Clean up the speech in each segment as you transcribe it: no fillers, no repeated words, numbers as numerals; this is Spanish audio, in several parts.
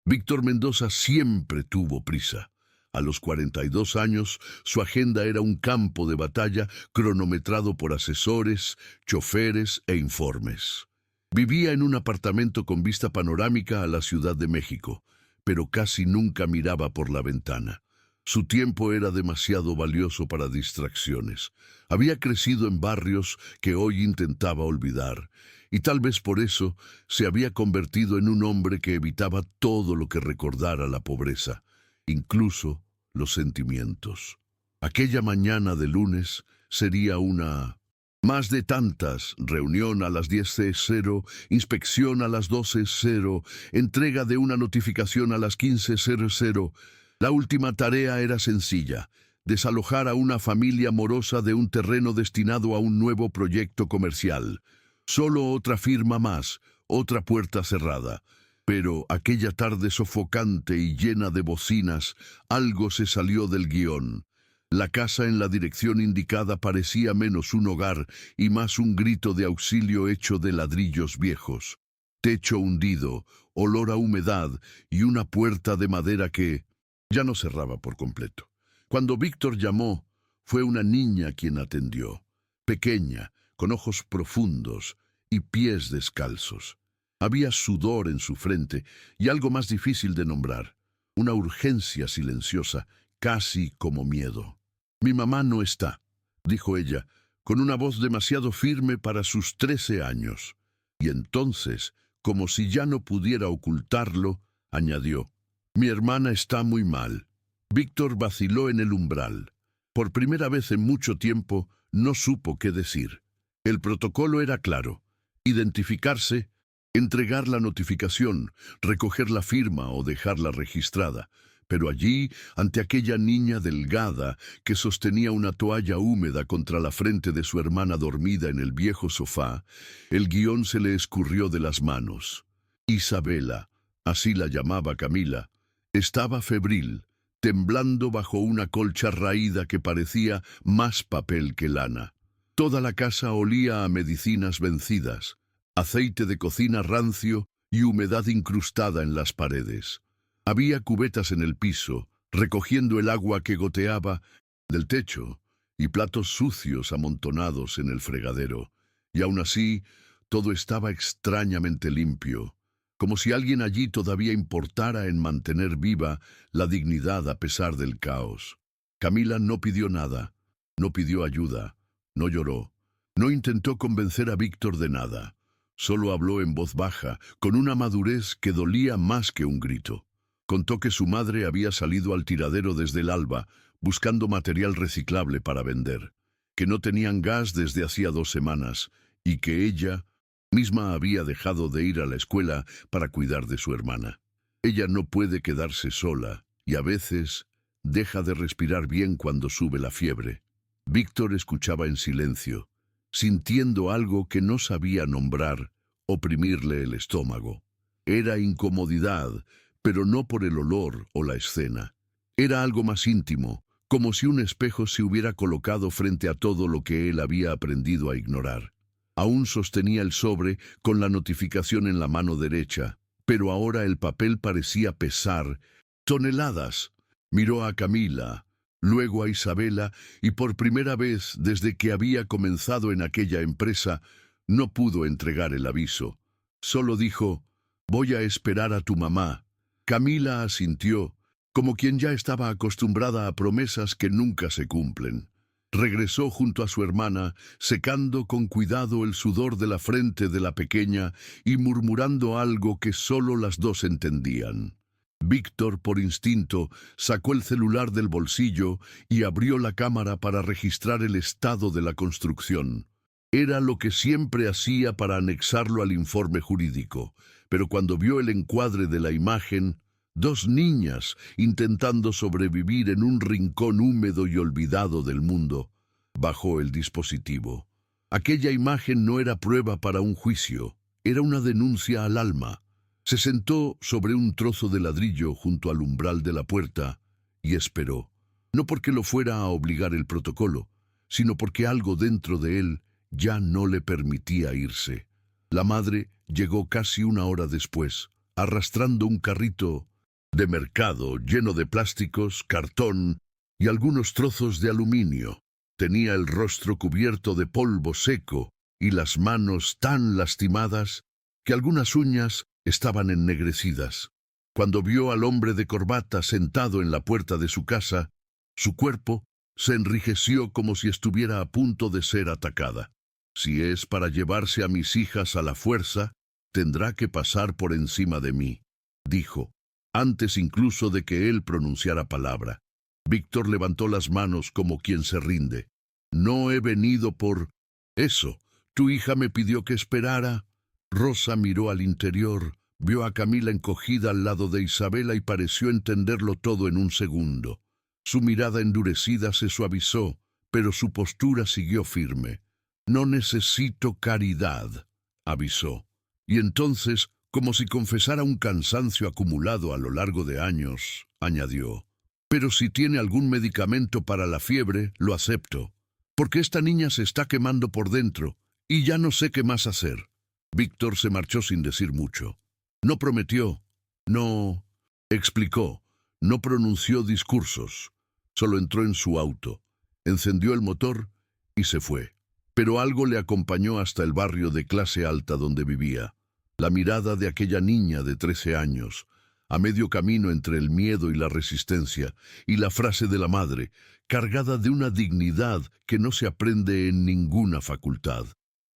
Víctor Mendoza siempre tuvo prisa. A los 42 años, su agenda era un campo de batalla cronometrado por asesores, choferes e informes. Vivía en un apartamento con vista panorámica a la Ciudad de México, pero casi nunca miraba por la ventana. Su tiempo era demasiado valioso para distracciones. Había crecido en barrios que hoy intentaba olvidar, y tal vez por eso se había convertido en un hombre que evitaba todo lo que recordara la pobreza, incluso los sentimientos. Aquella mañana de lunes sería una más de tantas: reunión a las 10:00, inspección a las 12:00, entrega de una notificación a las 15:00. La última tarea era sencilla: desalojar a una familia morosa de un terreno destinado a un nuevo proyecto comercial. Solo otra firma más, otra puerta cerrada. Pero aquella tarde sofocante y llena de bocinas, algo se salió del guión. La casa en la dirección indicada parecía menos un hogar y más un grito de auxilio hecho de ladrillos viejos. Techo hundido, olor a humedad y una puerta de madera que ya no cerraba por completo. Cuando Víctor llamó, fue una niña quien atendió, pequeña, con ojos profundos y pies descalzos. Había sudor en su frente y algo más difícil de nombrar, una urgencia silenciosa, casi como miedo. «Mi mamá no está», dijo ella, con una voz demasiado firme para sus 13 años. Y entonces, como si ya no pudiera ocultarlo, añadió: «Mi hermana está muy mal». Víctor vaciló en el umbral. Por primera vez en mucho tiempo, no supo qué decir. El protocolo era claro: identificarse, entregar la notificación, recoger la firma o dejarla registrada. Pero allí, ante aquella niña delgada que sostenía una toalla húmeda contra la frente de su hermana dormida en el viejo sofá, el guión se le escurrió de las manos. Isabela, así la llamaba Camila, estaba febril, temblando bajo una colcha raída que parecía más papel que lana. Toda la casa olía a medicinas vencidas, aceite de cocina rancio y humedad incrustada en las paredes. Había cubetas en el piso, recogiendo el agua que goteaba del techo, y platos sucios amontonados en el fregadero. Y aún así, todo estaba extrañamente limpio, como si alguien allí todavía importara en mantener viva la dignidad a pesar del caos. Camila no pidió nada, no pidió ayuda, no lloró, no intentó convencer a Víctor de nada. Solo habló en voz baja, con una madurez que dolía más que un grito. Contó que su madre había salido al tiradero desde el alba, buscando material reciclable para vender, que no tenían gas desde hacía 2 semanas, y que ella misma había dejado de ir a la escuela para cuidar de su hermana. Ella no puede quedarse sola, y a veces deja de respirar bien cuando sube la fiebre. Víctor escuchaba en silencio, sintiendo algo que no sabía nombrar, oprimirle el estómago. Era incomodidad, pero no por el olor o la escena. Era algo más íntimo, como si un espejo se hubiera colocado frente a todo lo que él había aprendido a ignorar. Aún sostenía el sobre con la notificación en la mano derecha, pero ahora el papel parecía pesar toneladas. Miró a Camila, luego a Isabela, y por primera vez desde que había comenzado en aquella empresa, no pudo entregar el aviso. Solo dijo: «Voy a esperar a tu mamá». Camila asintió, como quien ya estaba acostumbrada a promesas que nunca se cumplen. Regresó junto a su hermana, secando con cuidado el sudor de la frente de la pequeña y murmurando algo que solo las dos entendían. Víctor, por instinto, sacó el celular del bolsillo y abrió la cámara para registrar el estado de la construcción. Era lo que siempre hacía para anexarlo al informe jurídico, pero cuando vio el encuadre de la imagen, 2 niñas intentando sobrevivir en un rincón húmedo y olvidado del mundo, bajó el dispositivo. Aquella imagen no era prueba para un juicio, era una denuncia al alma. Se sentó sobre un trozo de ladrillo junto al umbral de la puerta y esperó, no porque lo fuera a obligar el protocolo, sino porque algo dentro de él ya no le permitía irse. La madre llegó casi 1 hora después, arrastrando un carrito de mercado, lleno de plásticos, cartón y algunos trozos de aluminio. Tenía el rostro cubierto de polvo seco y las manos tan lastimadas que algunas uñas estaban ennegrecidas. Cuando vio al hombre de corbata sentado en la puerta de su casa, su cuerpo se enrijeció como si estuviera a punto de ser atacada. Si es para llevarse a mis hijas a la fuerza, tendrá que pasar por encima de mí, dijo, antes incluso de que él pronunciara palabra. Víctor levantó las manos como quien se rinde. No he venido por eso. Tu hija me pidió que esperara. Rosa miró al interior, vio a Camila encogida al lado de Isabela y pareció entenderlo todo en un segundo. Su mirada endurecida se suavizó, pero su postura siguió firme. No necesito caridad, avisó. Y entonces, como si confesara un cansancio acumulado a lo largo de años, añadió, pero si tiene algún medicamento para la fiebre, lo acepto, porque esta niña se está quemando por dentro y ya no sé qué más hacer. Víctor se marchó sin decir mucho. No prometió, no explicó, no pronunció discursos. Solo entró en su auto, encendió el motor y se fue. Pero algo le acompañó hasta el barrio de clase alta donde vivía. La mirada de aquella niña de 13 años, a medio camino entre el miedo y la resistencia, y la frase de la madre, cargada de una dignidad que no se aprende en ninguna facultad.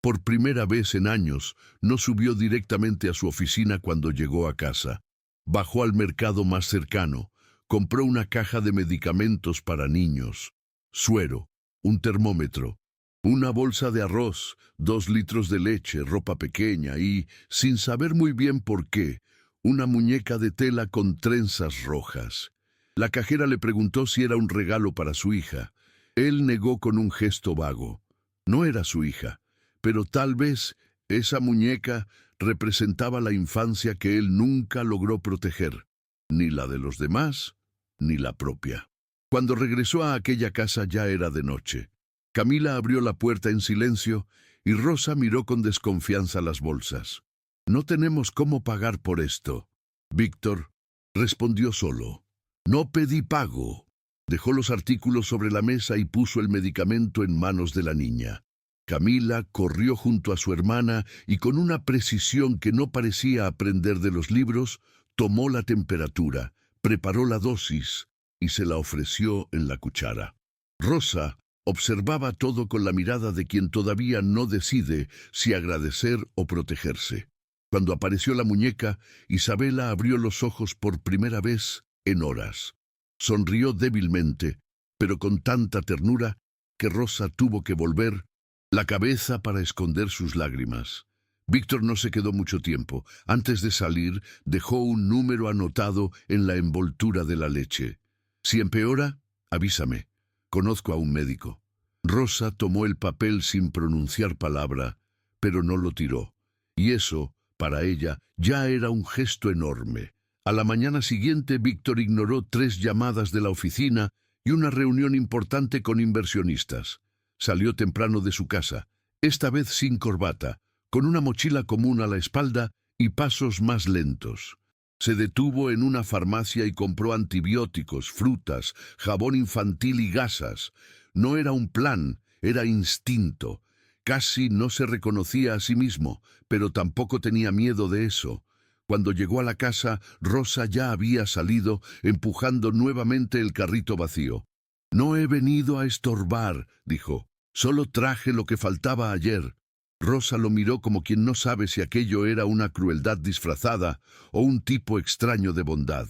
Por primera vez en años, no subió directamente a su oficina cuando llegó a casa. Bajó al mercado más cercano, compró una caja de medicamentos para niños, suero, un termómetro, una bolsa de arroz, 2 litros de leche, ropa pequeña y, sin saber muy bien por qué, una muñeca de tela con trenzas rojas. La cajera le preguntó si era un regalo para su hija. Él negó con un gesto vago. No era su hija, pero tal vez esa muñeca representaba la infancia que él nunca logró proteger, ni la de los demás, ni la propia. Cuando regresó a aquella casa ya era de noche. Camila abrió la puerta en silencio y Rosa miró con desconfianza las bolsas. No tenemos cómo pagar por esto. Víctor respondió solo. No pedí pago. Dejó los artículos sobre la mesa y puso el medicamento en manos de la niña. Camila corrió junto a su hermana y con una precisión que no parecía aprender de los libros, tomó la temperatura, preparó la dosis y se la ofreció en la cuchara. Rosa observaba todo con la mirada de quien todavía no decide si agradecer o protegerse. Cuando apareció la muñeca, Isabela abrió los ojos por primera vez en horas. Sonrió débilmente, pero con tanta ternura que Rosa tuvo que volver la cabeza para esconder sus lágrimas. Víctor no se quedó mucho tiempo. Antes de salir, dejó un número anotado en la envoltura de la leche. Si empeora, avísame. Conozco a un médico. Rosa tomó el papel sin pronunciar palabra, pero no lo tiró. Y eso, para ella, ya era un gesto enorme. A la mañana siguiente, Víctor ignoró 3 llamadas de la oficina y una reunión importante con inversionistas. Salió temprano de su casa, esta vez sin corbata, con una mochila común a la espalda y pasos más lentos. Se detuvo en una farmacia y compró antibióticos, frutas, jabón infantil y gasas. No era un plan, era instinto. Casi no se reconocía a sí mismo, pero tampoco tenía miedo de eso. Cuando llegó a la casa, Rosa ya había salido, empujando nuevamente el carrito vacío. «No he venido a estorbar», dijo. «Solo traje lo que faltaba ayer». Rosa lo miró como quien no sabe si aquello era una crueldad disfrazada o un tipo extraño de bondad.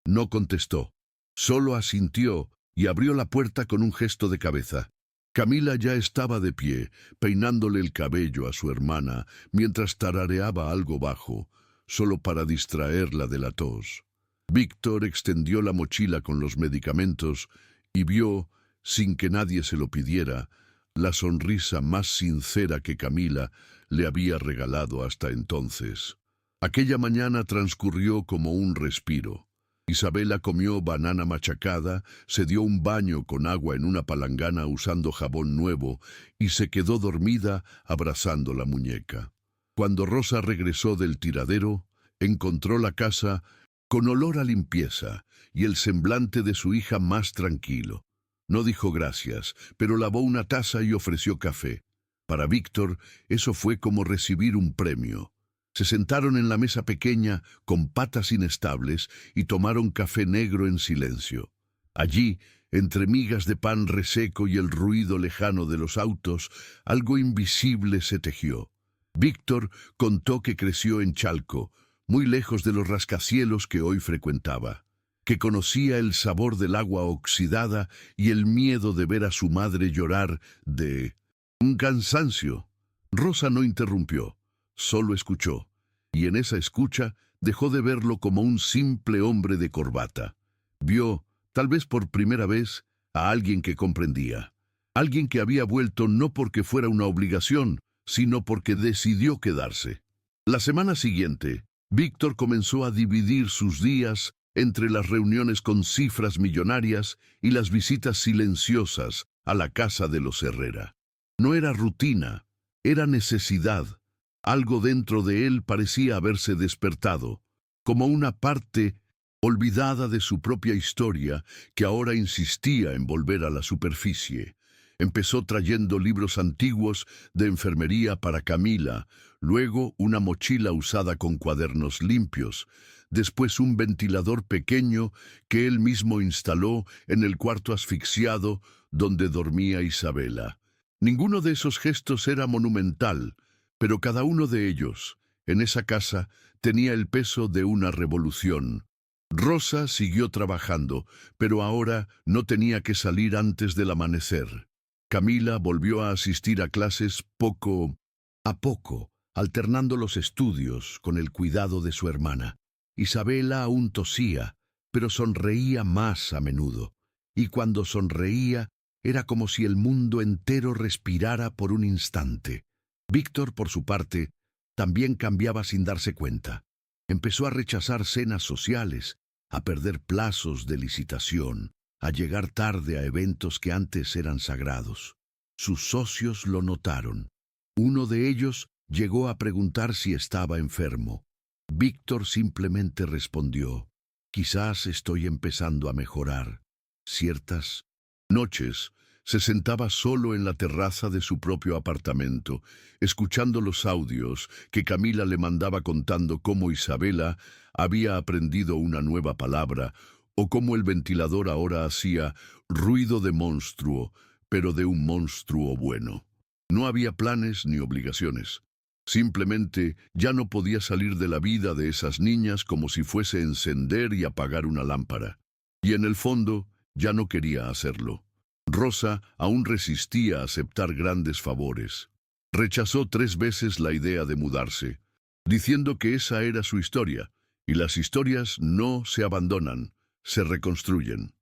No contestó. Solo asintió y abrió la puerta con un gesto de cabeza. Camila ya estaba de pie, peinándole el cabello a su hermana, mientras tarareaba algo bajo, solo para distraerla de la tos. Víctor extendió la mochila con los medicamentos y vio, sin que nadie se lo pidiera, la sonrisa más sincera que Camila le había regalado hasta entonces. Aquella mañana transcurrió como un respiro. Isabela comió banana machacada, se dio un baño con agua en una palangana usando jabón nuevo y se quedó dormida abrazando la muñeca. Cuando Rosa regresó del tiradero, encontró la casa con olor a limpieza, y el semblante de su hija más tranquilo. No dijo gracias, pero lavó una taza y ofreció café. Para Víctor, eso fue como recibir un premio. Se sentaron en la mesa pequeña, con patas inestables, y tomaron café negro en silencio. Allí, entre migas de pan reseco y el ruido lejano de los autos, algo invisible se tejió. Víctor contó que creció en Chalco, muy lejos de los rascacielos que hoy frecuentaba, que conocía el sabor del agua oxidada y el miedo de ver a su madre llorar de un cansancio. Rosa no interrumpió, solo escuchó, y en esa escucha dejó de verlo como un simple hombre de corbata. Vio, tal vez por primera vez, a alguien que comprendía, alguien que había vuelto no porque fuera una obligación, sino porque decidió quedarse. La semana siguiente, Víctor comenzó a dividir sus días entre las reuniones con cifras millonarias y las visitas silenciosas a la casa de los Herrera. No era rutina, era necesidad. Algo dentro de él parecía haberse despertado, como una parte olvidada de su propia historia que ahora insistía en volver a la superficie. Empezó trayendo libros antiguos de enfermería para Camila, luego una mochila usada con cuadernos limpios, después un ventilador pequeño que él mismo instaló en el cuarto asfixiado donde dormía Isabela. Ninguno de esos gestos era monumental, pero cada uno de ellos, en esa casa, tenía el peso de una revolución. Rosa siguió trabajando, pero ahora no tenía que salir antes del amanecer. Camila volvió a asistir a clases poco a poco, alternando los estudios con el cuidado de su hermana. Isabela aún tosía, pero sonreía más a menudo, y cuando sonreía era como si el mundo entero respirara por un instante. Víctor, por su parte, también cambiaba sin darse cuenta. Empezó a rechazar cenas sociales, a perder plazos de licitación, a llegar tarde a eventos que antes eran sagrados. Sus socios lo notaron. Uno de ellos llegó a preguntar si estaba enfermo. Víctor simplemente respondió: «Quizás estoy empezando a mejorar». Ciertas noches se sentaba solo en la terraza de su propio apartamento, escuchando los audios que Camila le mandaba contando cómo Isabela había aprendido una nueva palabra, o cómo el ventilador ahora hacía ruido de monstruo, pero de un monstruo bueno. No había planes ni obligaciones. Simplemente ya no podía salir de la vida de esas niñas como si fuese encender y apagar una lámpara. Y en el fondo ya no quería hacerlo. Rosa aún resistía a aceptar grandes favores. Rechazó 3 veces la idea de mudarse, diciendo que esa era su historia, y las historias no se abandonan, se reconstruyen.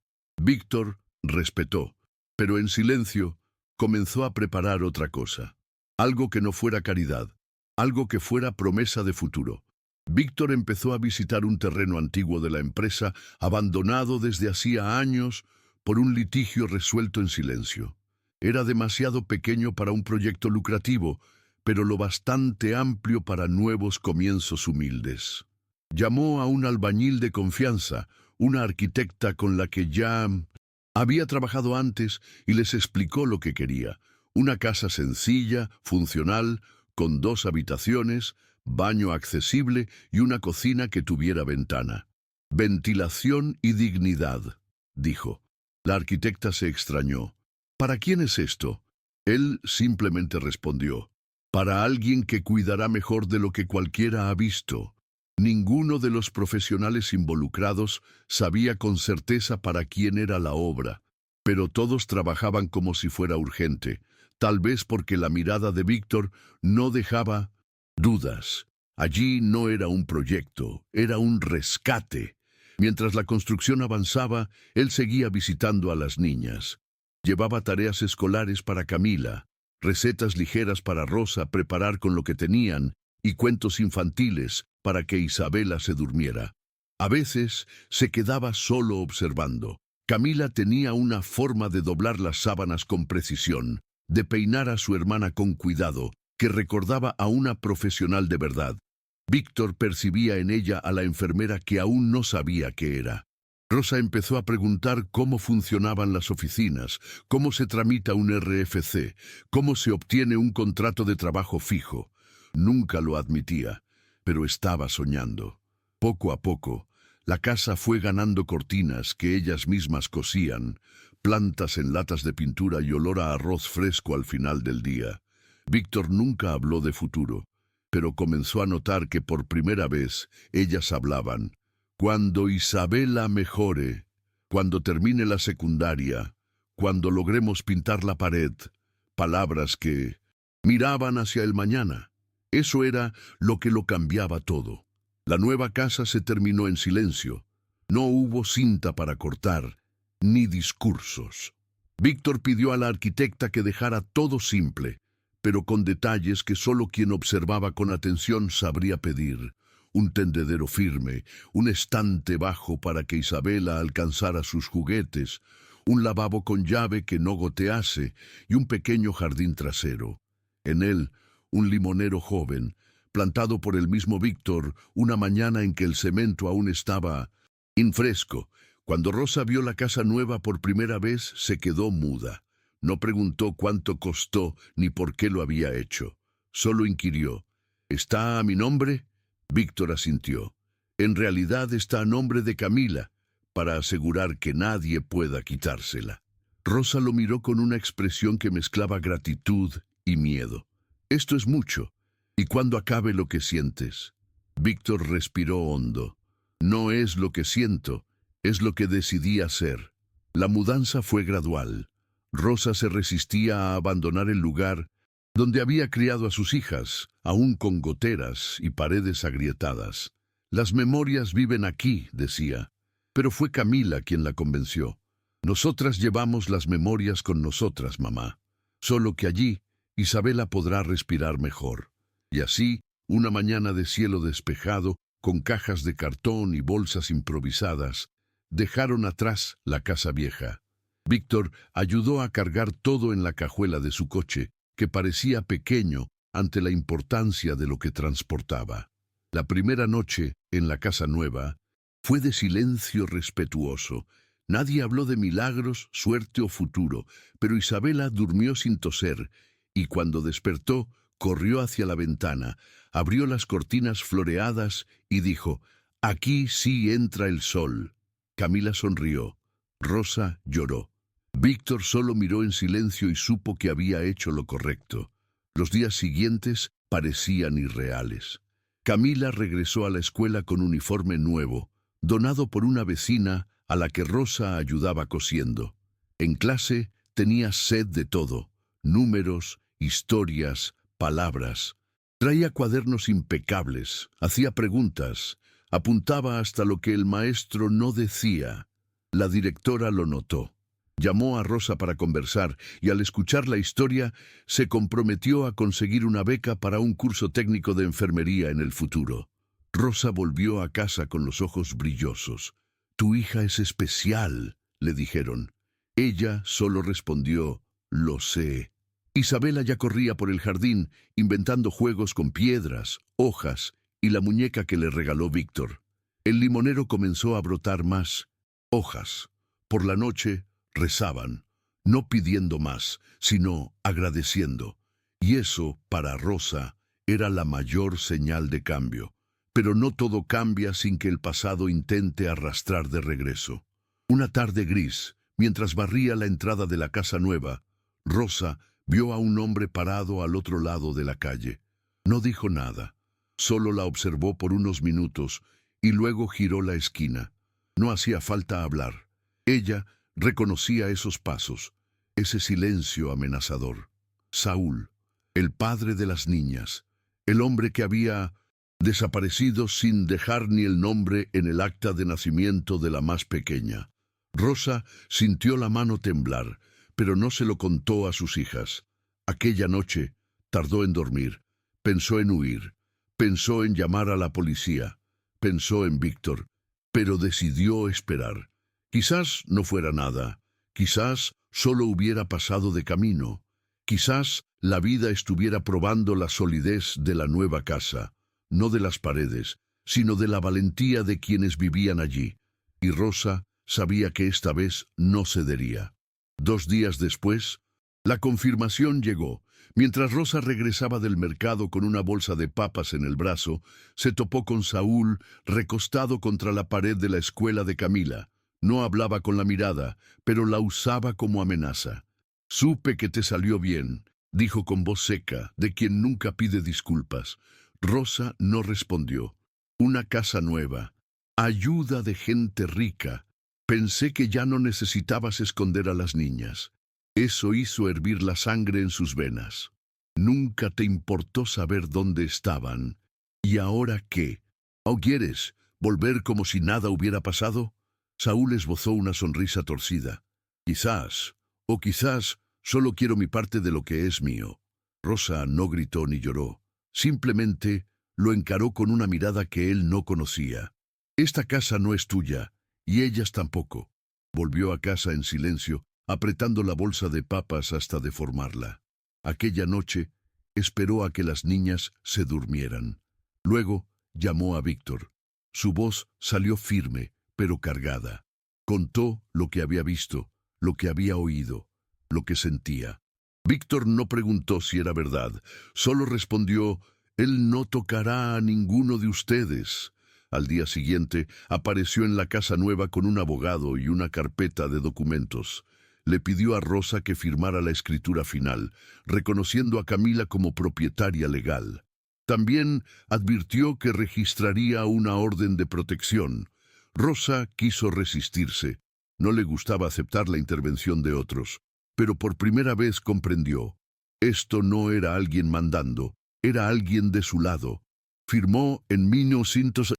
Víctor respetó, pero en silencio comenzó a preparar otra cosa. Algo que no fuera caridad, algo que fuera promesa de futuro. Víctor empezó a visitar un terreno antiguo de la empresa, abandonado desde hacía años por un litigio resuelto en silencio. Era demasiado pequeño para un proyecto lucrativo, pero lo bastante amplio para nuevos comienzos humildes. Llamó a un albañil de confianza, una arquitecta con la que ya había trabajado antes, y les explicó lo que quería: una casa sencilla, funcional, con 2 habitaciones, baño accesible y una cocina que tuviera ventana. «Ventilación y dignidad», dijo. La arquitecta se extrañó. «¿Para quién es esto?». Él simplemente respondió: «Para alguien que cuidará mejor de lo que cualquiera ha visto». Ninguno de los profesionales involucrados sabía con certeza para quién era la obra, pero todos trabajaban como si fuera urgente, tal vez porque la mirada de Víctor no dejaba dudas. Allí no era un proyecto, era un rescate. Mientras la construcción avanzaba, él seguía visitando a las niñas. Llevaba tareas escolares para Camila, recetas ligeras para Rosa preparar con lo que tenían, y cuentos infantiles para que Isabela se durmiera. A veces se quedaba solo observando. Camila tenía una forma de doblar las sábanas con precisión, de peinar a su hermana con cuidado, que recordaba a una profesional de verdad. Víctor percibía en ella a la enfermera que aún no sabía qué era. Rosa empezó a preguntar cómo funcionaban las oficinas, cómo se tramita un RFC, cómo se obtiene un contrato de trabajo fijo. Nunca lo admitía, pero estaba soñando. Poco a poco, la casa fue ganando cortinas que ellas mismas cosían, plantas en latas de pintura y olor a arroz fresco al final del día. Víctor nunca habló de futuro, pero comenzó a notar que por primera vez ellas hablaban. Cuando Isabela mejore, cuando termine la secundaria, cuando logremos pintar la pared, palabras que miraban hacia el mañana. Eso era lo que lo cambiaba todo. La nueva casa se terminó en silencio. No hubo cinta para cortar, ni discursos. Víctor pidió a la arquitecta que dejara todo simple, pero con detalles que solo quien observaba con atención sabría pedir. Un tendedero firme, un estante bajo para que Isabela alcanzara sus juguetes, un lavabo con llave que no gotease y un pequeño jardín trasero. En él, un limonero joven, plantado por el mismo Víctor una mañana en que el cemento aún estaba infresco. Cuando Rosa vio la casa nueva por primera vez, se quedó muda. No preguntó cuánto costó ni por qué lo había hecho. Solo inquirió: ¿está a mi nombre? Víctor asintió. En realidad está a nombre de Camila, para asegurar que nadie pueda quitársela. Rosa lo miró con una expresión que mezclaba gratitud y miedo. Esto es mucho. ¿Y cuando acabe lo que sientes? Víctor respiró hondo. No es lo que siento, es lo que decidí hacer. La mudanza fue gradual. Rosa se resistía a abandonar el lugar donde había criado a sus hijas, aún con goteras y paredes agrietadas. Las memorias viven aquí, decía. Pero fue Camila quien la convenció. Nosotras llevamos las memorias con nosotras, mamá. Solo que allí Isabela podrá respirar mejor. Y así, una mañana de cielo despejado, con cajas de cartón y bolsas improvisadas, dejaron atrás la casa vieja. Víctor ayudó a cargar todo en la cajuela de su coche, que parecía pequeño ante la importancia de lo que transportaba. La primera noche, en la casa nueva, fue de silencio respetuoso. Nadie habló de milagros, suerte o futuro, pero Isabela durmió sin toser, y cuando despertó, corrió hacia la ventana, abrió las cortinas floreadas y dijo: «Aquí sí entra el sol». Camila sonrió. Rosa lloró. Víctor solo miró en silencio y supo que había hecho lo correcto. Los días siguientes parecían irreales. Camila regresó a la escuela con uniforme nuevo, donado por una vecina a la que Rosa ayudaba cosiendo. En clase tenía sed de todo: números, historias, palabras. Traía cuadernos impecables, hacía preguntas, apuntaba hasta lo que el maestro no decía. La directora lo notó. Llamó a Rosa para conversar y al escuchar la historia se comprometió a conseguir una beca para un curso técnico de enfermería en el futuro. Rosa volvió a casa con los ojos brillosos. «Tu hija es especial», le dijeron. Ella solo respondió: «Lo sé». Isabela ya corría por el jardín, inventando juegos con piedras, hojas y la muñeca que le regaló Víctor. El limonero comenzó a brotar más hojas. Por la noche rezaban, no pidiendo más, sino agradeciendo. Y eso, para Rosa, era la mayor señal de cambio. Pero no todo cambia sin que el pasado intente arrastrar de regreso. Una tarde gris, mientras barría la entrada de la casa nueva, Rosa vio a un hombre parado al otro lado de la calle. No dijo nada, solo la observó por unos minutos y luego giró la esquina. No hacía falta hablar. Ella reconocía esos pasos, ese silencio amenazador. Saúl, el padre de las niñas, el hombre que había desaparecido sin dejar ni el nombre en el acta de nacimiento de la más pequeña. Rosa sintió la mano temblar, pero no se lo contó a sus hijas. Aquella noche tardó en dormir, pensó en huir, pensó en llamar a la policía, pensó en Víctor, pero decidió esperar. Quizás no fuera nada, quizás solo hubiera pasado de camino, quizás la vida estuviera probando la solidez de la nueva casa. no de las paredes, sino de la valentía de quienes vivían allí. Y Rosa sabía que esta vez no cedería. 2 días después, la confirmación llegó. Mientras Rosa regresaba del mercado con una bolsa de papas en el brazo, se topó con Saúl recostado contra la pared de la escuela de Camila. No hablaba con la mirada, pero la usaba como amenaza. «Supe que te salió bien», dijo con voz seca, de quien nunca pide disculpas. Rosa no respondió. «Una casa nueva. Ayuda de gente rica. Pensé que ya no necesitabas esconder a las niñas». Eso hizo hervir la sangre en sus venas. Nunca te importó saber dónde estaban. ¿Y ahora qué? ¿O quieres volver como si nada hubiera pasado? Saúl esbozó una sonrisa torcida. Quizás, o quizás, solo quiero mi parte de lo que es mío. Rosa no gritó ni lloró. Simplemente lo encaró con una mirada que él no conocía. Esta casa no es tuya, y ellas tampoco. Volvió a casa en silencio, apretando la bolsa de papas hasta deformarla. Aquella noche esperó a que las niñas se durmieran. Luego llamó a Víctor. Su voz salió firme, pero cargada. Contó lo que había visto, lo que había oído, lo que sentía. Víctor no preguntó si era verdad, solo respondió: «Él no tocará a ninguno de ustedes». Al día siguiente apareció en la casa nueva con un abogado y una carpeta de documentos. Le pidió a Rosa que firmara la escritura final, reconociendo a Camila como propietaria legal. También advirtió que registraría una orden de protección. Rosa quiso resistirse. No le gustaba aceptar la intervención de otros, pero por primera vez comprendió. Esto no era alguien mandando, era alguien de su lado. Firmó en 1900.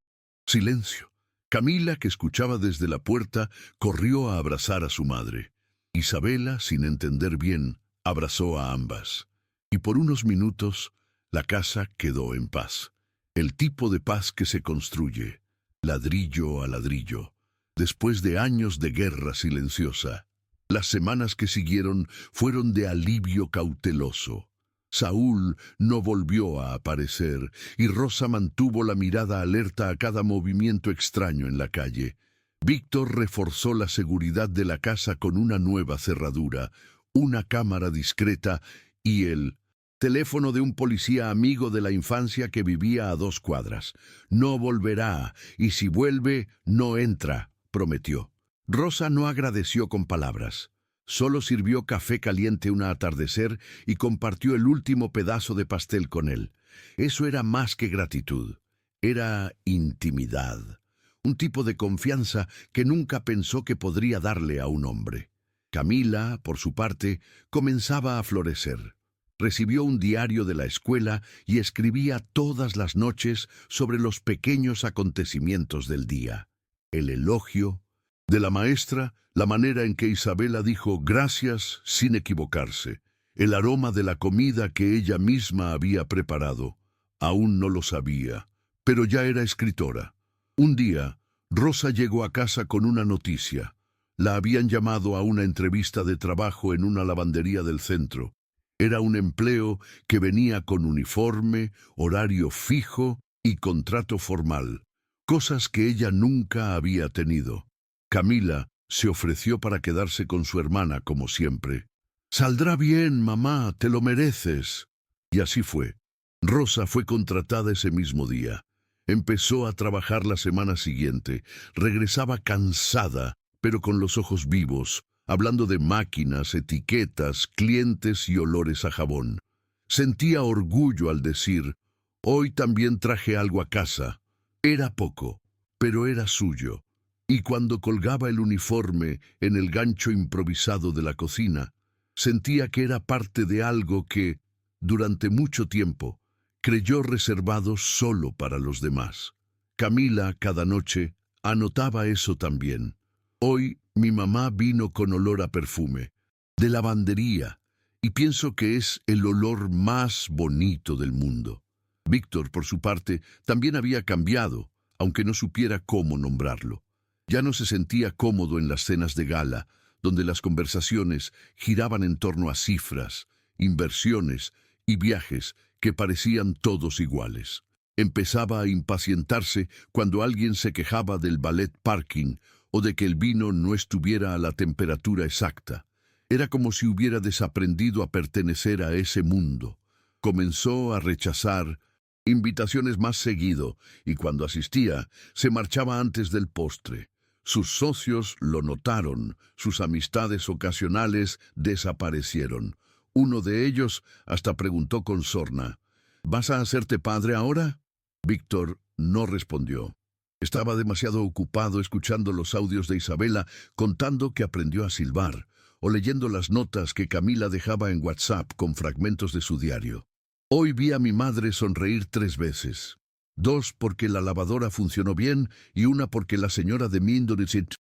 Silencio. Camila, que escuchaba desde la puerta, corrió a abrazar a su madre. Isabela, sin entender bien, abrazó a ambas. Y por unos minutos, la casa quedó en paz. El tipo de paz que se construye, ladrillo a ladrillo, después de años de guerra silenciosa. Las semanas que siguieron fueron de alivio cauteloso. Saúl no volvió a aparecer, y Rosa mantuvo la mirada alerta a cada movimiento extraño en la calle. Víctor reforzó la seguridad de la casa con una nueva cerradura, una cámara discreta y el teléfono de un policía amigo de la infancia que vivía a 2 cuadras. «No volverá, y si vuelve, no entra», prometió. Rosa no agradeció con palabras. Solo sirvió café caliente un atardecer y compartió el último pedazo de pastel con él. Eso era más que gratitud. Era intimidad. Un tipo de confianza que nunca pensó que podría darle a un hombre. Camila, por su parte, comenzaba a florecer. Recibió un diario de la escuela y escribía todas las noches sobre los pequeños acontecimientos del día. El elogio de la maestra, la manera en que Isabela dijo gracias sin equivocarse, el aroma de la comida que ella misma había preparado. Aún no lo sabía, pero ya era escritora. Un día, Rosa llegó a casa con una noticia. La habían llamado a una entrevista de trabajo en una lavandería del centro. Era un empleo que venía con uniforme, horario fijo y contrato formal, cosas que ella nunca había tenido. Camila se ofreció para quedarse con su hermana como siempre. «Saldrá bien, mamá, te lo mereces». Y así fue. Rosa fue contratada ese mismo día. Empezó a trabajar la semana siguiente. Regresaba cansada, pero con los ojos vivos, hablando de máquinas, etiquetas, clientes y olores a jabón. Sentía orgullo al decir: «Hoy también traje algo a casa». Era poco, pero era suyo. Y cuando colgaba el uniforme en el gancho improvisado de la cocina, sentía que era parte de algo que, durante mucho tiempo, creyó reservado solo para los demás. Camila, cada noche, anotaba eso también. «Hoy mi mamá vino con olor a perfume, de lavandería, y pienso que es el olor más bonito del mundo». Víctor, por su parte, también había cambiado, aunque no supiera cómo nombrarlo. Ya no se sentía cómodo en las cenas de gala, donde las conversaciones giraban en torno a cifras, inversiones y viajes que parecían todos iguales. Empezaba a impacientarse cuando alguien se quejaba del ballet parking o de que el vino no estuviera a la temperatura exacta. Era como si hubiera desaprendido a pertenecer a ese mundo. Comenzó a rechazar invitaciones más seguido y cuando asistía se marchaba antes del postre. Sus socios lo notaron, sus amistades ocasionales desaparecieron. Uno de ellos hasta preguntó con sorna: ¿vas a hacerte padre ahora? Víctor no respondió. Estaba demasiado ocupado escuchando los audios de Isabela contando que aprendió a silbar, o leyendo las notas que Camila dejaba en WhatsApp con fragmentos de su diario. Hoy vi a mi madre sonreír 3 veces. 2 porque la lavadora funcionó bien y 1 porque la señora de Mindoricit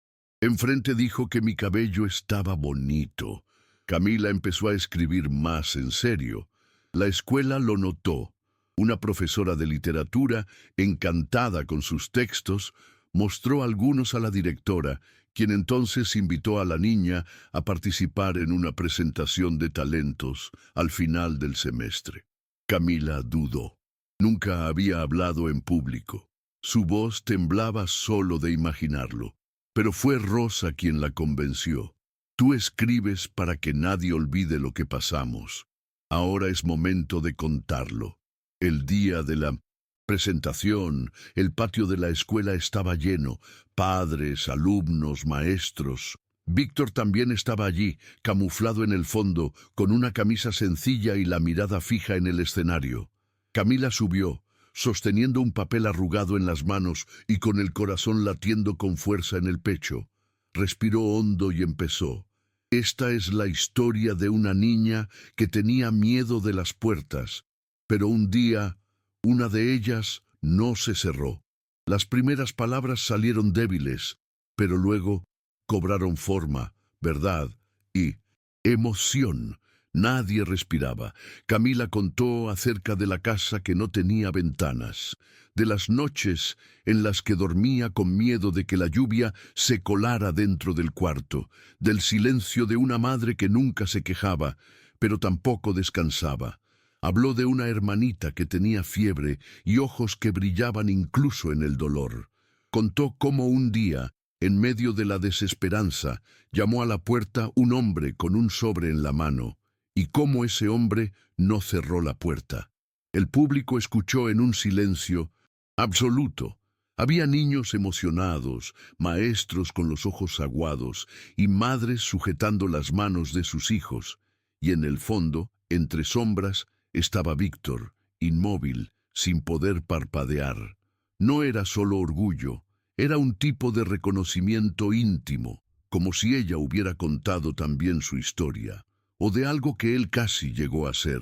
enfrente dijo que mi cabello estaba bonito. Camila empezó a escribir más en serio. La escuela lo notó. Una profesora de literatura, encantada con sus textos, mostró algunos a la directora, quien entonces invitó a la niña a participar en una presentación de talentos al final del semestre. Camila dudó. Nunca había hablado en público. Su voz temblaba solo de imaginarlo. Pero fue Rosa quien la convenció. Tú escribes para que nadie olvide lo que pasamos. Ahora es momento de contarlo. El día de la presentación, el patio de la escuela estaba lleno. Padres, alumnos, maestros. Víctor también estaba allí, camuflado en el fondo, con una camisa sencilla y la mirada fija en el escenario. Camila subió, sosteniendo un papel arrugado en las manos y con el corazón latiendo con fuerza en el pecho. Respiró hondo y empezó. Esta es la historia de una niña que tenía miedo de las puertas, pero un día, una de ellas no se cerró. Las primeras palabras salieron débiles, pero luego cobraron forma, verdad y emoción. Nadie respiraba. Camila contó acerca de la casa que no tenía ventanas, de las noches en las que dormía con miedo de que la lluvia se colara dentro del cuarto, del silencio de una madre que nunca se quejaba, pero tampoco descansaba. Habló de una hermanita que tenía fiebre y ojos que brillaban incluso en el dolor. Contó cómo un día, en medio de la desesperanza, llamó a la puerta un hombre con un sobre en la mano, y cómo ese hombre no cerró la puerta. El público escuchó en un silencio absoluto. Había niños emocionados, maestros con los ojos aguados y madres sujetando las manos de sus hijos. Y en el fondo, entre sombras, estaba Víctor, inmóvil, sin poder parpadear. No era solo orgullo, era un tipo de reconocimiento íntimo, como si ella hubiera contado también su historia, o de algo que él casi llegó a ser,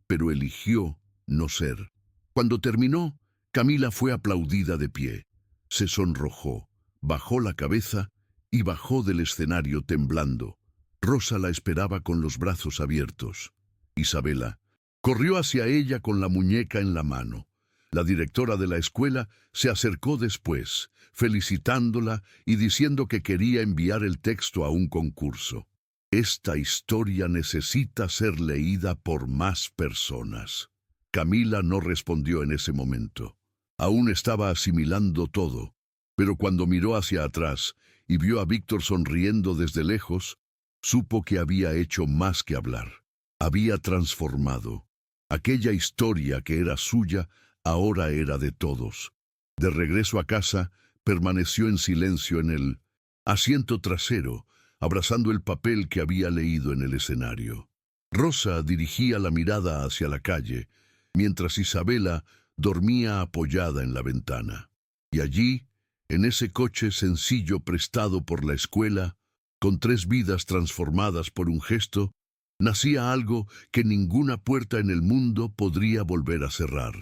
pero eligió no ser. Cuando terminó, Camila fue aplaudida de pie. Se sonrojó, bajó la cabeza y bajó del escenario temblando. Rosa la esperaba con los brazos abiertos. Isabela corrió hacia ella con la muñeca en la mano. La directora de la escuela se acercó después, felicitándola y diciendo que quería enviar el texto a un concurso. Esta historia necesita ser leída por más personas. Camila no respondió en ese momento. Aún estaba asimilando todo, pero cuando miró hacia atrás y vio a Víctor sonriendo desde lejos, supo que había hecho más que hablar. Había transformado. Aquella historia que era suya ahora era de todos. De regreso a casa, permaneció en silencio en el asiento trasero, abrazando el papel que había leído en el escenario. Rosa dirigía la mirada hacia la calle, mientras Isabela dormía apoyada en la ventana. Y allí, en ese coche sencillo prestado por la escuela, con 3 vidas transformadas por un gesto, nacía algo que ninguna puerta en el mundo podría volver a cerrar.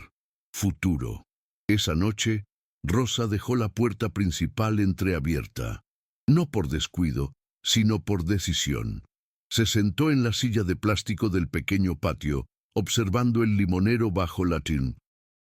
Futuro. Esa noche, Rosa dejó la puerta principal entreabierta, no por descuido, sino por decisión. Se sentó en la silla de plástico del pequeño patio, observando el limonero bajo la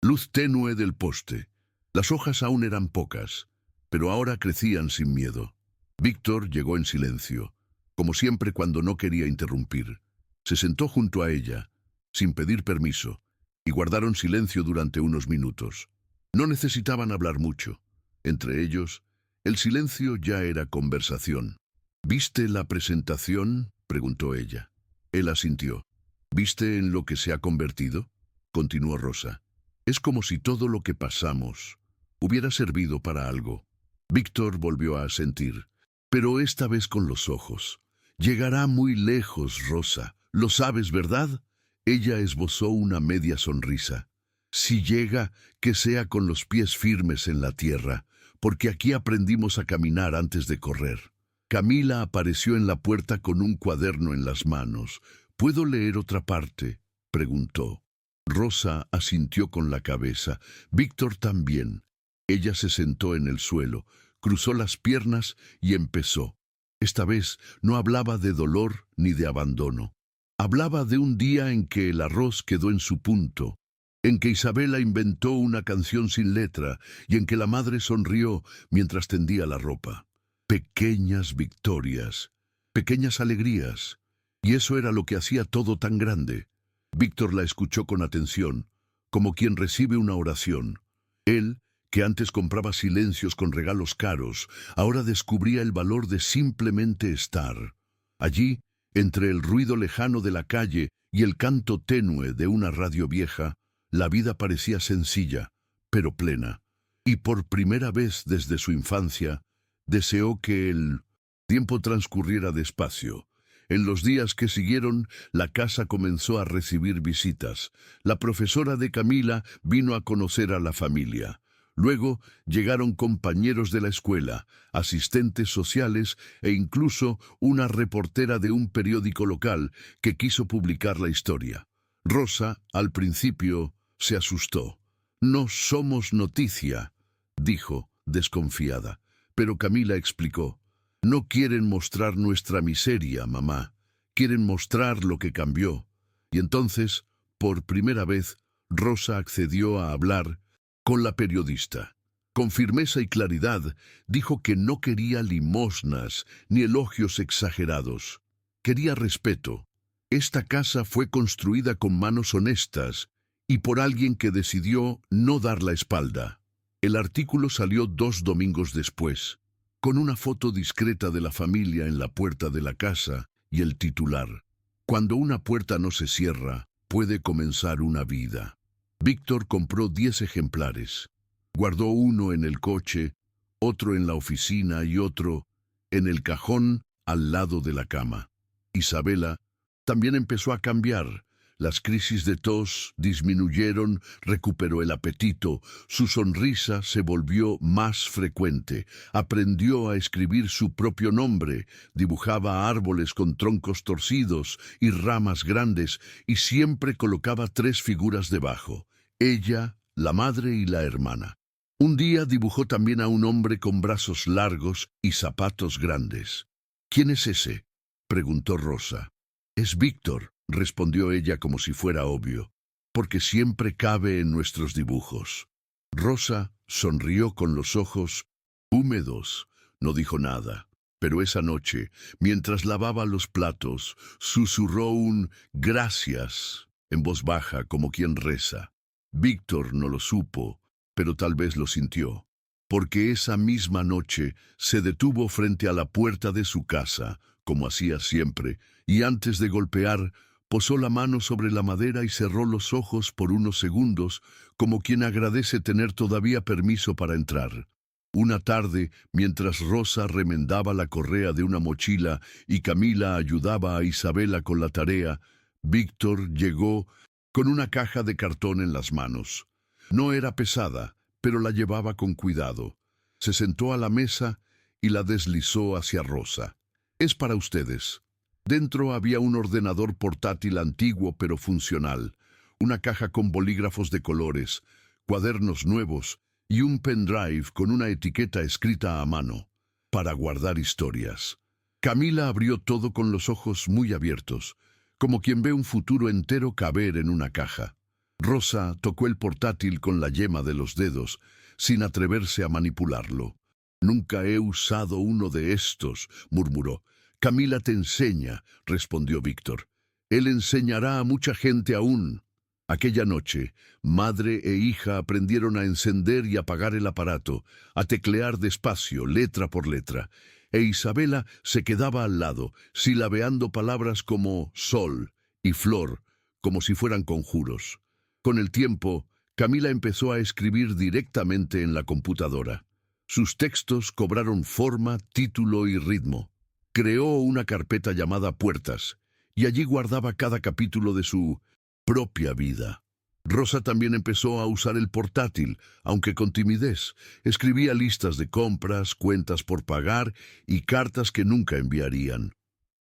luz tenue del poste. Las hojas aún eran pocas, pero ahora crecían sin miedo. Víctor llegó en silencio, como siempre cuando no quería interrumpir. Se sentó junto a ella, sin pedir permiso, y guardaron silencio durante unos minutos. No necesitaban hablar mucho. Entre ellos, el silencio ya era conversación. ¿Viste la presentación?, preguntó ella. Él asintió. ¿Viste en lo que se ha convertido?, continuó Rosa. Es como si todo lo que pasamos hubiera servido para algo. Víctor volvió a asentir, pero esta vez con los ojos. Llegará muy lejos, Rosa. Lo sabes, ¿verdad? Ella esbozó una media sonrisa. Si llega, que sea con los pies firmes en la tierra, porque aquí aprendimos a caminar antes de correr. Camila apareció en la puerta con un cuaderno en las manos. ¿Puedo leer otra parte?, preguntó. Rosa asintió con la cabeza. Víctor también. Ella se sentó en el suelo, cruzó las piernas y empezó. Esta vez no hablaba de dolor ni de abandono. Hablaba de un día en que el arroz quedó en su punto, en que Isabela inventó una canción sin letra y en que la madre sonrió mientras tendía la ropa. Pequeñas victorias, pequeñas alegrías, y eso era lo que hacía todo tan grande. Víctor la escuchó con atención, como quien recibe una oración. Él, que antes compraba silencios con regalos caros, ahora descubría el valor de simplemente estar. Allí, entre el ruido lejano de la calle y el canto tenue de una radio vieja, la vida parecía sencilla, pero plena. Y por primera vez desde su infancia, deseó que el tiempo transcurriera despacio. En los días que siguieron, la casa comenzó a recibir visitas. La profesora de Camila vino a conocer a la familia. Luego llegaron compañeros de la escuela, asistentes sociales e incluso una reportera de un periódico local que quiso publicar la historia. Rosa, al principio, se asustó. «No somos noticia», dijo, desconfiada. Pero Camila explicó. «No quieren mostrar nuestra miseria, mamá. Quieren mostrar lo que cambió». Y entonces, por primera vez, Rosa accedió a hablar con la periodista. Con firmeza y claridad, dijo que no quería limosnas ni elogios exagerados. Quería respeto. Esta casa fue construida con manos honestas y por alguien que decidió no dar la espalda. El artículo salió 2 domingos después, con una foto discreta de la familia en la puerta de la casa y el titular: «Cuando una puerta no se cierra, puede comenzar una vida». Víctor compró 10 ejemplares. Guardó uno en el coche, otro en la oficina y otro en el cajón al lado de la cama. Isabela también empezó a cambiar. Las crisis de tos disminuyeron, recuperó el apetito, su sonrisa se volvió más frecuente, aprendió a escribir su propio nombre, dibujaba árboles con troncos torcidos y ramas grandes y siempre colocaba 3 figuras debajo: ella, la madre y la hermana. Un día dibujó también a un hombre con brazos largos y zapatos grandes. «¿Quién es ese?», preguntó Rosa. «Es Víctor», respondió ella como si fuera obvio, «porque siempre cabe en nuestros dibujos». Rosa sonrió con los ojos húmedos. No dijo nada, pero esa noche, mientras lavaba los platos, susurró un «gracias» en voz baja, como quien reza. Víctor no lo supo, pero tal vez lo sintió, porque esa misma noche se detuvo frente a la puerta de su casa, como hacía siempre, y antes de golpear, posó la mano sobre la madera y cerró los ojos por unos segundos, como quien agradece tener todavía permiso para entrar. Una tarde, mientras Rosa remendaba la correa de una mochila y Camila ayudaba a Isabela con la tarea, Víctor llegó con una caja de cartón en las manos. No era pesada, pero la llevaba con cuidado. Se sentó a la mesa y la deslizó hacia Rosa. «Es para ustedes». Dentro había un ordenador portátil antiguo pero funcional, una caja con bolígrafos de colores, cuadernos nuevos y un pendrive con una etiqueta escrita a mano, para guardar historias. Camila abrió todo con los ojos muy abiertos, como quien ve un futuro entero caber en una caja. Rosa tocó el portátil con la yema de los dedos, sin atreverse a manipularlo. «Nunca he usado uno de estos», murmuró. «Camila te enseña», respondió Víctor. «Él enseñará a mucha gente aún». Aquella noche, madre e hija aprendieron a encender y apagar el aparato, a teclear despacio, letra por letra, e Isabela se quedaba al lado, silabeando palabras como sol y flor, como si fueran conjuros. Con el tiempo, Camila empezó a escribir directamente en la computadora. Sus textos cobraron forma, título y ritmo. Creó una carpeta llamada Puertas, y allí guardaba cada capítulo de su propia vida. Rosa también empezó a usar el portátil, aunque con timidez. Escribía listas de compras, cuentas por pagar y cartas que nunca enviarían.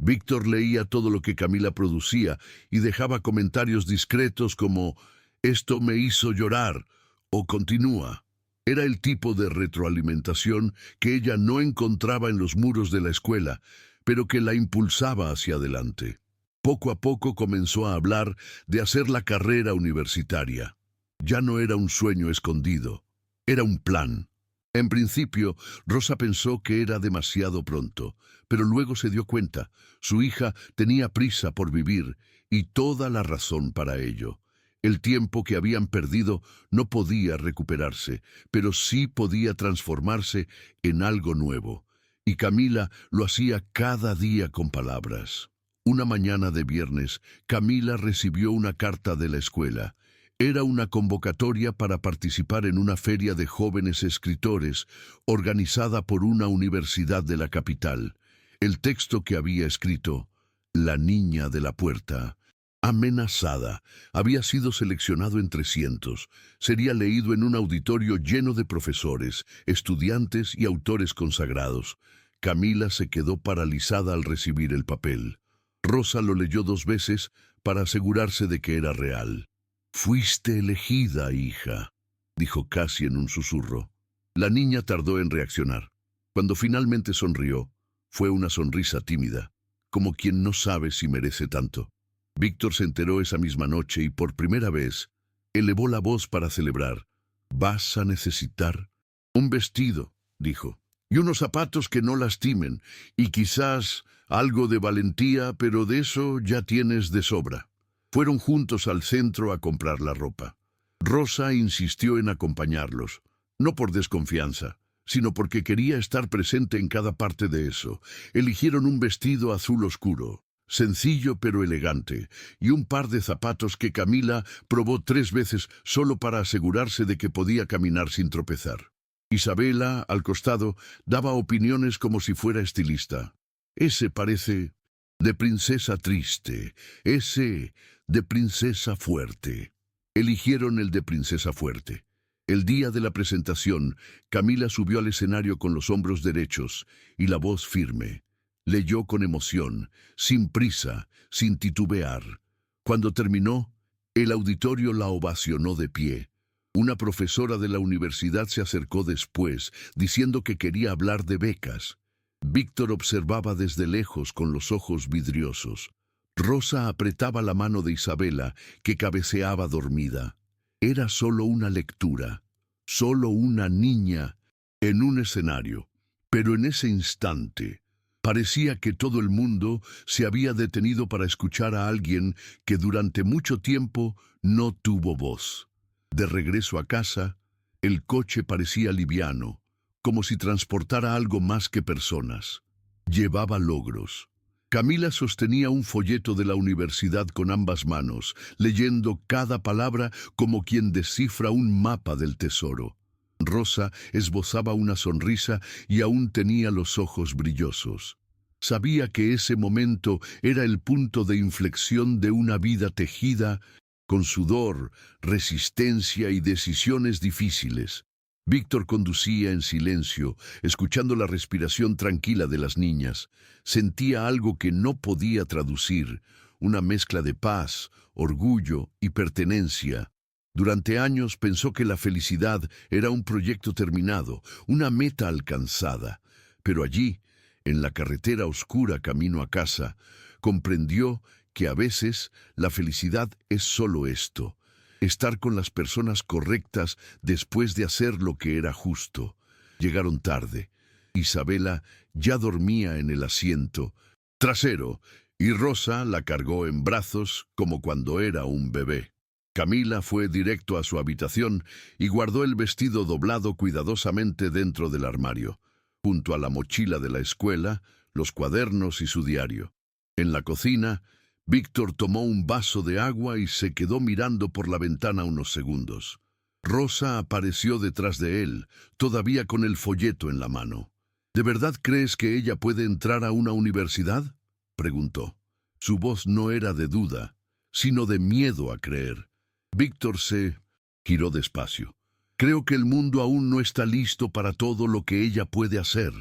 Víctor leía todo lo que Camila producía y dejaba comentarios discretos como «Esto me hizo llorar» o «Continúa». Era el tipo de retroalimentación que ella no encontraba en los muros de la escuela, pero que la impulsaba hacia adelante. Poco a poco comenzó a hablar de hacer la carrera universitaria. Ya no era un sueño escondido, era un plan. En principio, Rosa pensó que era demasiado pronto, pero luego se dio cuenta. Su hija tenía prisa por vivir y toda la razón para ello. El tiempo que habían perdido no podía recuperarse, pero sí podía transformarse en algo nuevo. Y Camila lo hacía cada día con palabras. Una mañana de viernes, Camila recibió una carta de la escuela. Era una convocatoria para participar en una feria de jóvenes escritores organizada por una universidad de la capital. El texto que había escrito, La niña de la puerta, amenazada, había sido seleccionado entre cientos. Sería leído en un auditorio lleno de profesores, estudiantes y autores consagrados. Camila se quedó paralizada al recibir el papel. Rosa lo leyó 2 veces para asegurarse de que era real. «Fuiste elegida, hija», dijo casi en un susurro. La niña tardó en reaccionar. Cuando finalmente sonrió, fue una sonrisa tímida, como quien no sabe si merece tanto. Víctor se enteró esa misma noche y por primera vez elevó la voz para celebrar. «Vas a necesitar un vestido», dijo, «y unos zapatos que no lastimen, y quizás algo de valentía, pero de eso ya tienes de sobra». Fueron juntos al centro a comprar la ropa. Rosa insistió en acompañarlos, no por desconfianza, sino porque quería estar presente en cada parte de eso. Eligieron un vestido azul oscuro, sencillo pero elegante, y un par de zapatos que Camila probó 3 veces solo para asegurarse de que podía caminar sin tropezar. Isabela, al costado, daba opiniones como si fuera estilista. «Ese parece de princesa triste, ese de princesa fuerte». Eligieron el de princesa fuerte. El día de la presentación, Camila subió al escenario con los hombros derechos y la voz firme. Leyó con emoción, sin prisa, sin titubear. Cuando terminó, el auditorio la ovacionó de pie. Una profesora de la universidad se acercó después, diciendo que quería hablar de becas. Víctor observaba desde lejos con los ojos vidriosos. Rosa apretaba la mano de Isabela, que cabeceaba dormida. Era solo una lectura, solo una niña en un escenario. Pero en ese instante, parecía que todo el mundo se había detenido para escuchar a alguien que durante mucho tiempo no tuvo voz. De regreso a casa, el coche parecía liviano, como si transportara algo más que personas. Llevaba logros. Camila sostenía un folleto de la universidad con ambas manos, leyendo cada palabra como quien descifra un mapa del tesoro. Rosa esbozaba una sonrisa y aún tenía los ojos brillosos. Sabía que ese momento era el punto de inflexión de una vida tejida con sudor, resistencia y decisiones difíciles. Víctor conducía en silencio, escuchando la respiración tranquila de las niñas. Sentía algo que no podía traducir, una mezcla de paz, orgullo y pertenencia. Durante años pensó que la felicidad era un proyecto terminado, una meta alcanzada. Pero allí, en la carretera oscura camino a casa, comprendió que a veces la felicidad es solo esto: estar con las personas correctas después de hacer lo que era justo. Llegaron tarde. Isabela ya dormía en el asiento trasero y Rosa la cargó en brazos como cuando era un bebé. Camila fue directo a su habitación y guardó el vestido doblado cuidadosamente dentro del armario, junto a la mochila de la escuela, los cuadernos y su diario. En la cocina, Víctor tomó un vaso de agua y se quedó mirando por la ventana unos segundos. Rosa apareció detrás de él, todavía con el folleto en la mano. ¿De verdad crees que ella puede entrar a una universidad?, preguntó. Su voz no era de duda, sino de miedo a creer. Víctor se giró despacio. Creo que el mundo aún no está listo para todo lo que ella puede hacer.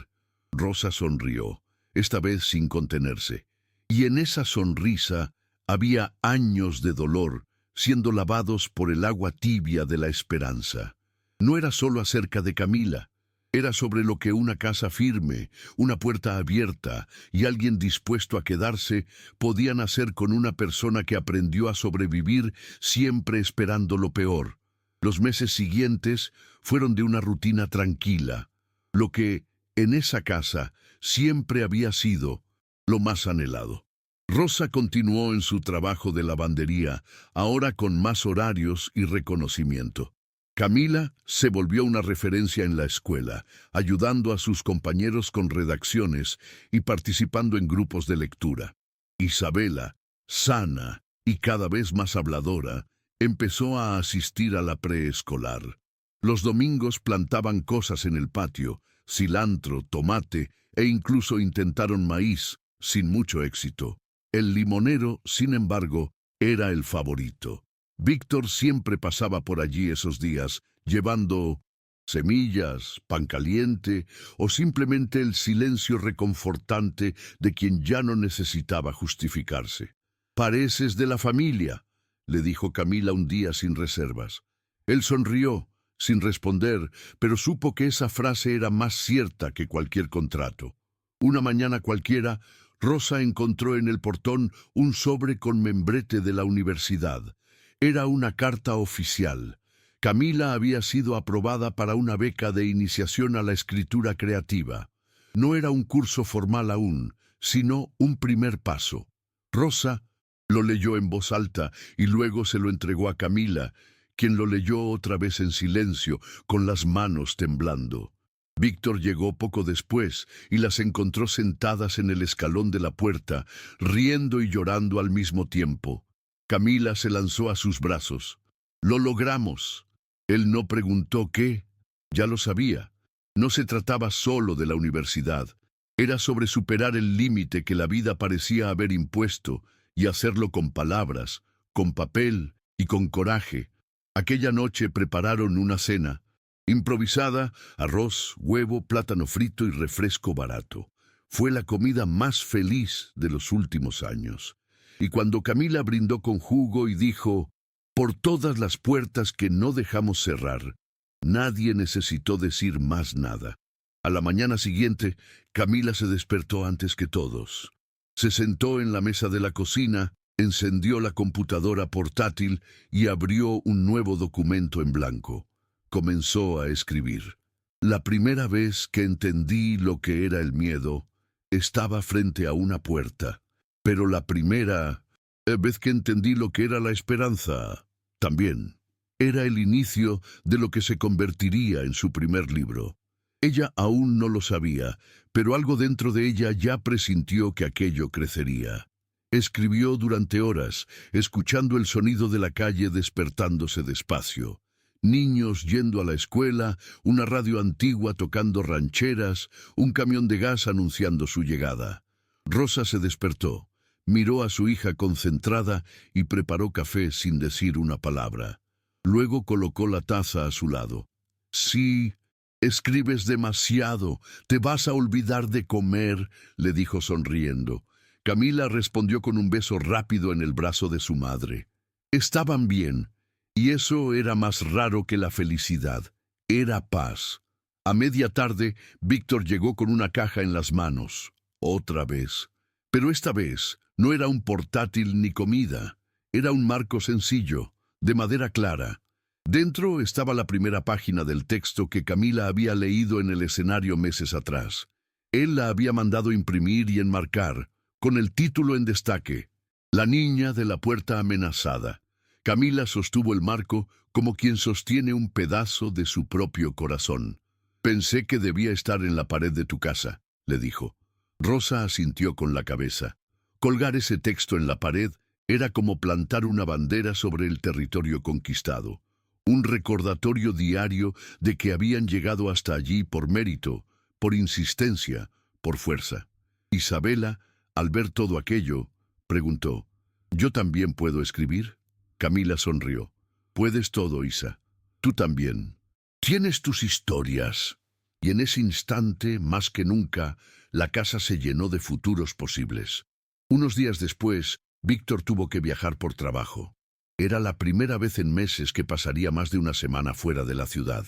Rosa sonrió, esta vez sin contenerse. Y en esa sonrisa había años de dolor siendo lavados por el agua tibia de la esperanza. No era solo acerca de Camila, era sobre lo que una casa firme, una puerta abierta y alguien dispuesto a quedarse podían hacer con una persona que aprendió a sobrevivir siempre esperando lo peor. Los meses siguientes fueron de una rutina tranquila, lo que, en esa casa, siempre había sido lo más anhelado. Rosa continuó en su trabajo de lavandería, ahora con más horarios y reconocimiento. Camila se volvió una referencia en la escuela, ayudando a sus compañeros con redacciones y participando en grupos de lectura. Isabela, sana y cada vez más habladora, empezó a asistir a la preescolar. Los domingos plantaban cosas en el patio, cilantro, tomate e incluso intentaron maíz, sin mucho éxito. El limonero, sin embargo, era el favorito. Víctor siempre pasaba por allí esos días, llevando semillas, pan caliente o simplemente el silencio reconfortante de quien ya no necesitaba justificarse. «Pareces de la familia», le dijo Camila un día sin reservas. Él sonrió, sin responder, pero supo que esa frase era más cierta que cualquier contrato. Una mañana cualquiera, Rosa encontró en el portón un sobre con membrete de la universidad. Era una carta oficial. Camila había sido aprobada para una beca de iniciación a la escritura creativa. No era un curso formal aún, sino un primer paso. Rosa lo leyó en voz alta y luego se lo entregó a Camila, quien lo leyó otra vez en silencio, con las manos temblando. Víctor llegó poco después y las encontró sentadas en el escalón de la puerta, riendo y llorando al mismo tiempo. Camila se lanzó a sus brazos. «Lo logramos». Él no preguntó qué, ya lo sabía. No se trataba solo de la universidad. Era sobre superar el límite que la vida parecía haber impuesto y hacerlo con palabras, con papel y con coraje. Aquella noche prepararon una cena. Improvisada, arroz, huevo, plátano frito y refresco barato. Fue la comida más feliz de los últimos años. Y cuando Camila brindó con jugo y dijo, «Por todas las puertas que no dejamos cerrar», nadie necesitó decir más nada. A la mañana siguiente, Camila se despertó antes que todos. Se sentó en la mesa de la cocina, encendió la computadora portátil y abrió un nuevo documento en blanco. Comenzó a escribir. «La primera vez que entendí lo que era el miedo, estaba frente a una puerta. Pero la primera vez que entendí lo que era la esperanza, también. Era el inicio de lo que se convertiría en su primer libro. Ella aún no lo sabía, pero algo dentro de ella ya presintió que aquello crecería. Escribió durante horas, escuchando el sonido de la calle despertándose despacio. Niños yendo a la escuela, una radio antigua tocando rancheras, un camión de gas anunciando su llegada. Rosa se despertó. Miró a su hija concentrada y preparó café sin decir una palabra. Luego colocó la taza a su lado. «Sí, escribes demasiado. Te vas a olvidar de comer», le dijo sonriendo. Camila respondió con un beso rápido en el brazo de su madre. Estaban bien, y eso era más raro que la felicidad. Era paz. A media tarde, Víctor llegó con una caja en las manos. Otra vez. Pero esta vez no era un portátil ni comida. Era un marco sencillo, de madera clara. Dentro estaba la primera página del texto que Camila había leído en el escenario meses atrás. Él la había mandado imprimir y enmarcar, con el título en destaque, «La niña de la puerta amenazada». Camila sostuvo el marco como quien sostiene un pedazo de su propio corazón. Pensé que debía estar en la pared de tu casa, le dijo. Rosa asintió con la cabeza. Colgar ese texto en la pared era como plantar una bandera sobre el territorio conquistado, un recordatorio diario de que habían llegado hasta allí por mérito, por insistencia, por fuerza. Isabela, al ver todo aquello, preguntó, ¿yo también puedo escribir? Camila sonrió. Puedes todo, Isa. Tú también. Tienes tus historias. Y en ese instante, más que nunca, la casa se llenó de futuros posibles. Unos días después, Víctor tuvo que viajar por trabajo. Era la primera vez en meses que pasaría más de una semana fuera de la ciudad.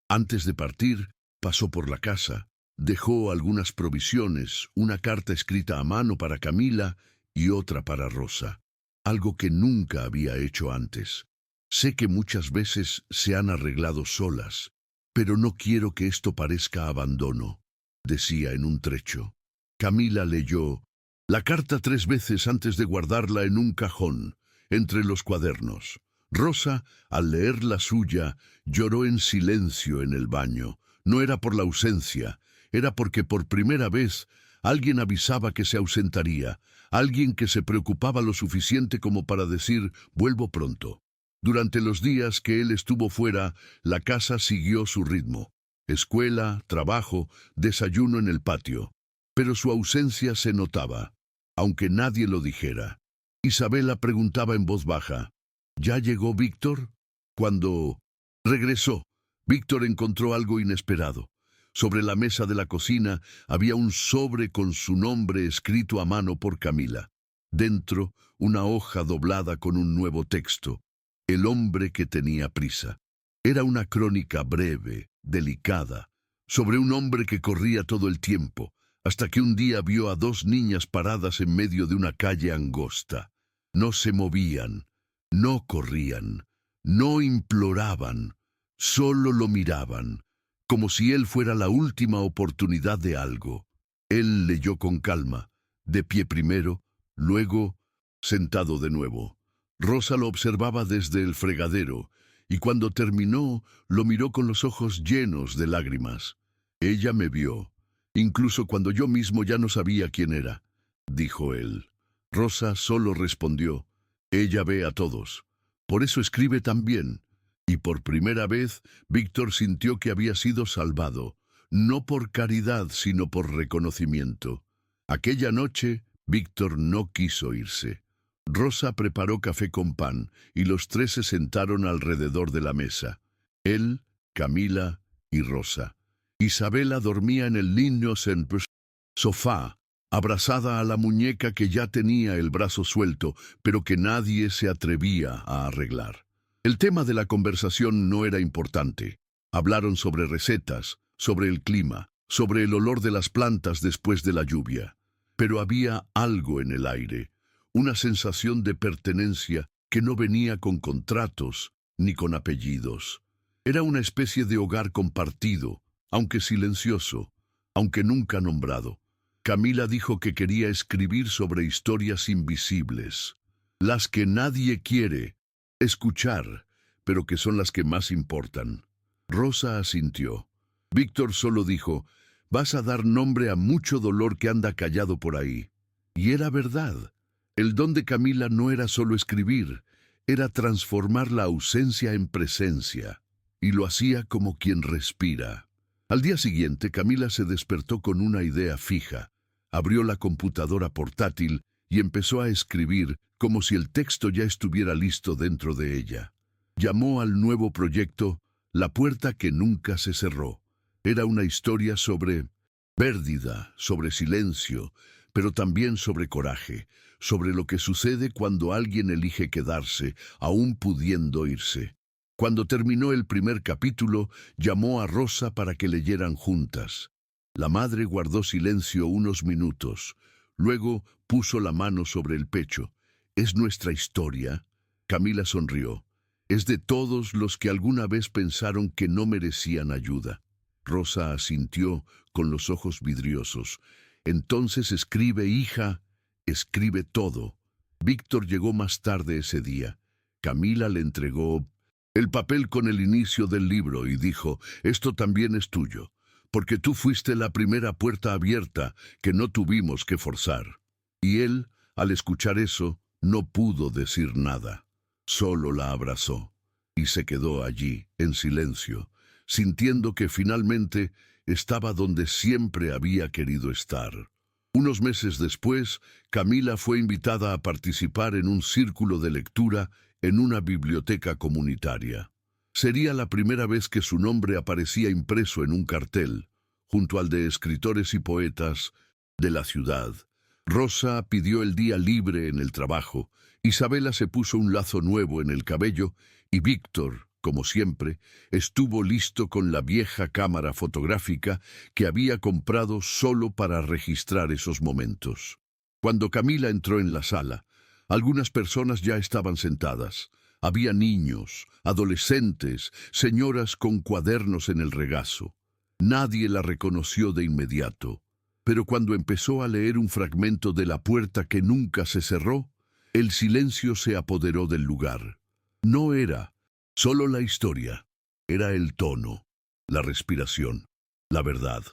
Antes de partir, pasó por la casa, dejó algunas provisiones, una carta escrita a mano para Camila y otra para Rosa, algo que nunca había hecho antes. Sé que muchas veces se han arreglado solas, pero no quiero que esto parezca abandono, decía en un trecho. Camila leyó la carta 3 veces antes de guardarla en un cajón, entre los cuadernos. Rosa, al leer la suya, lloró en silencio en el baño. No era por la ausencia, era porque por primera vez alguien avisaba que se ausentaría, alguien que se preocupaba lo suficiente como para decir, vuelvo pronto. Durante los días que él estuvo fuera, la casa siguió su ritmo. Escuela, trabajo, desayuno en el patio. Pero su ausencia se notaba, aunque nadie lo dijera. Isabela preguntaba en voz baja, ¿ya llegó Víctor? Cuando regresó, Víctor encontró algo inesperado. Sobre la mesa de la cocina había un sobre con su nombre escrito a mano por Camila. Dentro, una hoja doblada con un nuevo texto. El hombre que tenía prisa. Era una crónica breve, delicada, sobre un hombre que corría todo el tiempo, hasta que un día vio a 2 niñas paradas en medio de una calle angosta. No se movían, no corrían, no imploraban, solo lo miraban, como si él fuera la última oportunidad de algo. Él leyó con calma, de pie primero, luego sentado de nuevo. Rosa lo observaba desde el fregadero, y cuando terminó, lo miró con los ojos llenos de lágrimas. Ella me vio, incluso cuando yo mismo ya no sabía quién era, dijo él. Rosa solo respondió, ella ve a todos, por eso escribe tan bien. Y por primera vez, Víctor sintió que había sido salvado, no por caridad, sino por reconocimiento. Aquella noche, Víctor no quiso irse. Rosa preparó café con pan, y los 3 se sentaron alrededor de la mesa. Él, Camila y Rosa. Isabela dormía en el lindo sofá, abrazada a la muñeca que ya tenía el brazo suelto, pero que nadie se atrevía a arreglar. El tema de la conversación no era importante. Hablaron sobre recetas, sobre el clima, sobre el olor de las plantas después de la lluvia. Pero había algo en el aire, una sensación de pertenencia que no venía con contratos ni con apellidos. Era una especie de hogar compartido, aunque silencioso, aunque nunca nombrado. Camila dijo que quería escribir sobre historias invisibles, las que nadie quiere escuchar, pero que son las que más importan. Rosa asintió. Víctor solo dijo, vas a dar nombre a mucho dolor que anda callado por ahí. Y era verdad. El don de Camila no era solo escribir, era transformar la ausencia en presencia, y lo hacía como quien respira. Al día siguiente, Camila se despertó con una idea fija. Abrió la computadora portátil y empezó a escribir como si el texto ya estuviera listo dentro de ella. Llamó al nuevo proyecto La puerta que nunca se cerró. Era una historia sobre pérdida, sobre silencio, pero también sobre coraje, sobre lo que sucede cuando alguien elige quedarse, aún pudiendo irse. Cuando terminó el primer capítulo, llamó a Rosa para que leyeran juntas. La madre guardó silencio unos minutos. Luego puso la mano sobre el pecho. ¿Es nuestra historia? Camila sonrió. Es de todos los que alguna vez pensaron que no merecían ayuda. Rosa asintió con los ojos vidriosos. Entonces escribe, hija, escribe todo. Víctor llegó más tarde ese día. Camila le entregó el papel con el inicio del libro y dijo: «Esto también es tuyo, porque tú fuiste la primera puerta abierta que no tuvimos que forzar». Y él, al escuchar eso, no pudo decir nada. Solo la abrazó y se quedó allí, en silencio, sintiendo que finalmente estaba donde siempre había querido estar. Unos meses después, Camila fue invitada a participar en un círculo de lectura en una biblioteca comunitaria. Sería la primera vez que su nombre aparecía impreso en un cartel, junto al de escritores y poetas de la ciudad. Rosa pidió el día libre en el trabajo, Isabela se puso un lazo nuevo en el cabello y Víctor, como siempre, estuvo listo con la vieja cámara fotográfica que había comprado solo para registrar esos momentos. Cuando Camila entró en la sala, algunas personas ya estaban sentadas. Había niños, adolescentes, señoras con cuadernos en el regazo. Nadie la reconoció de inmediato, pero cuando empezó a leer un fragmento de La puerta que nunca se cerró, el silencio se apoderó del lugar. No era solo la historia, era el tono, la respiración, la verdad.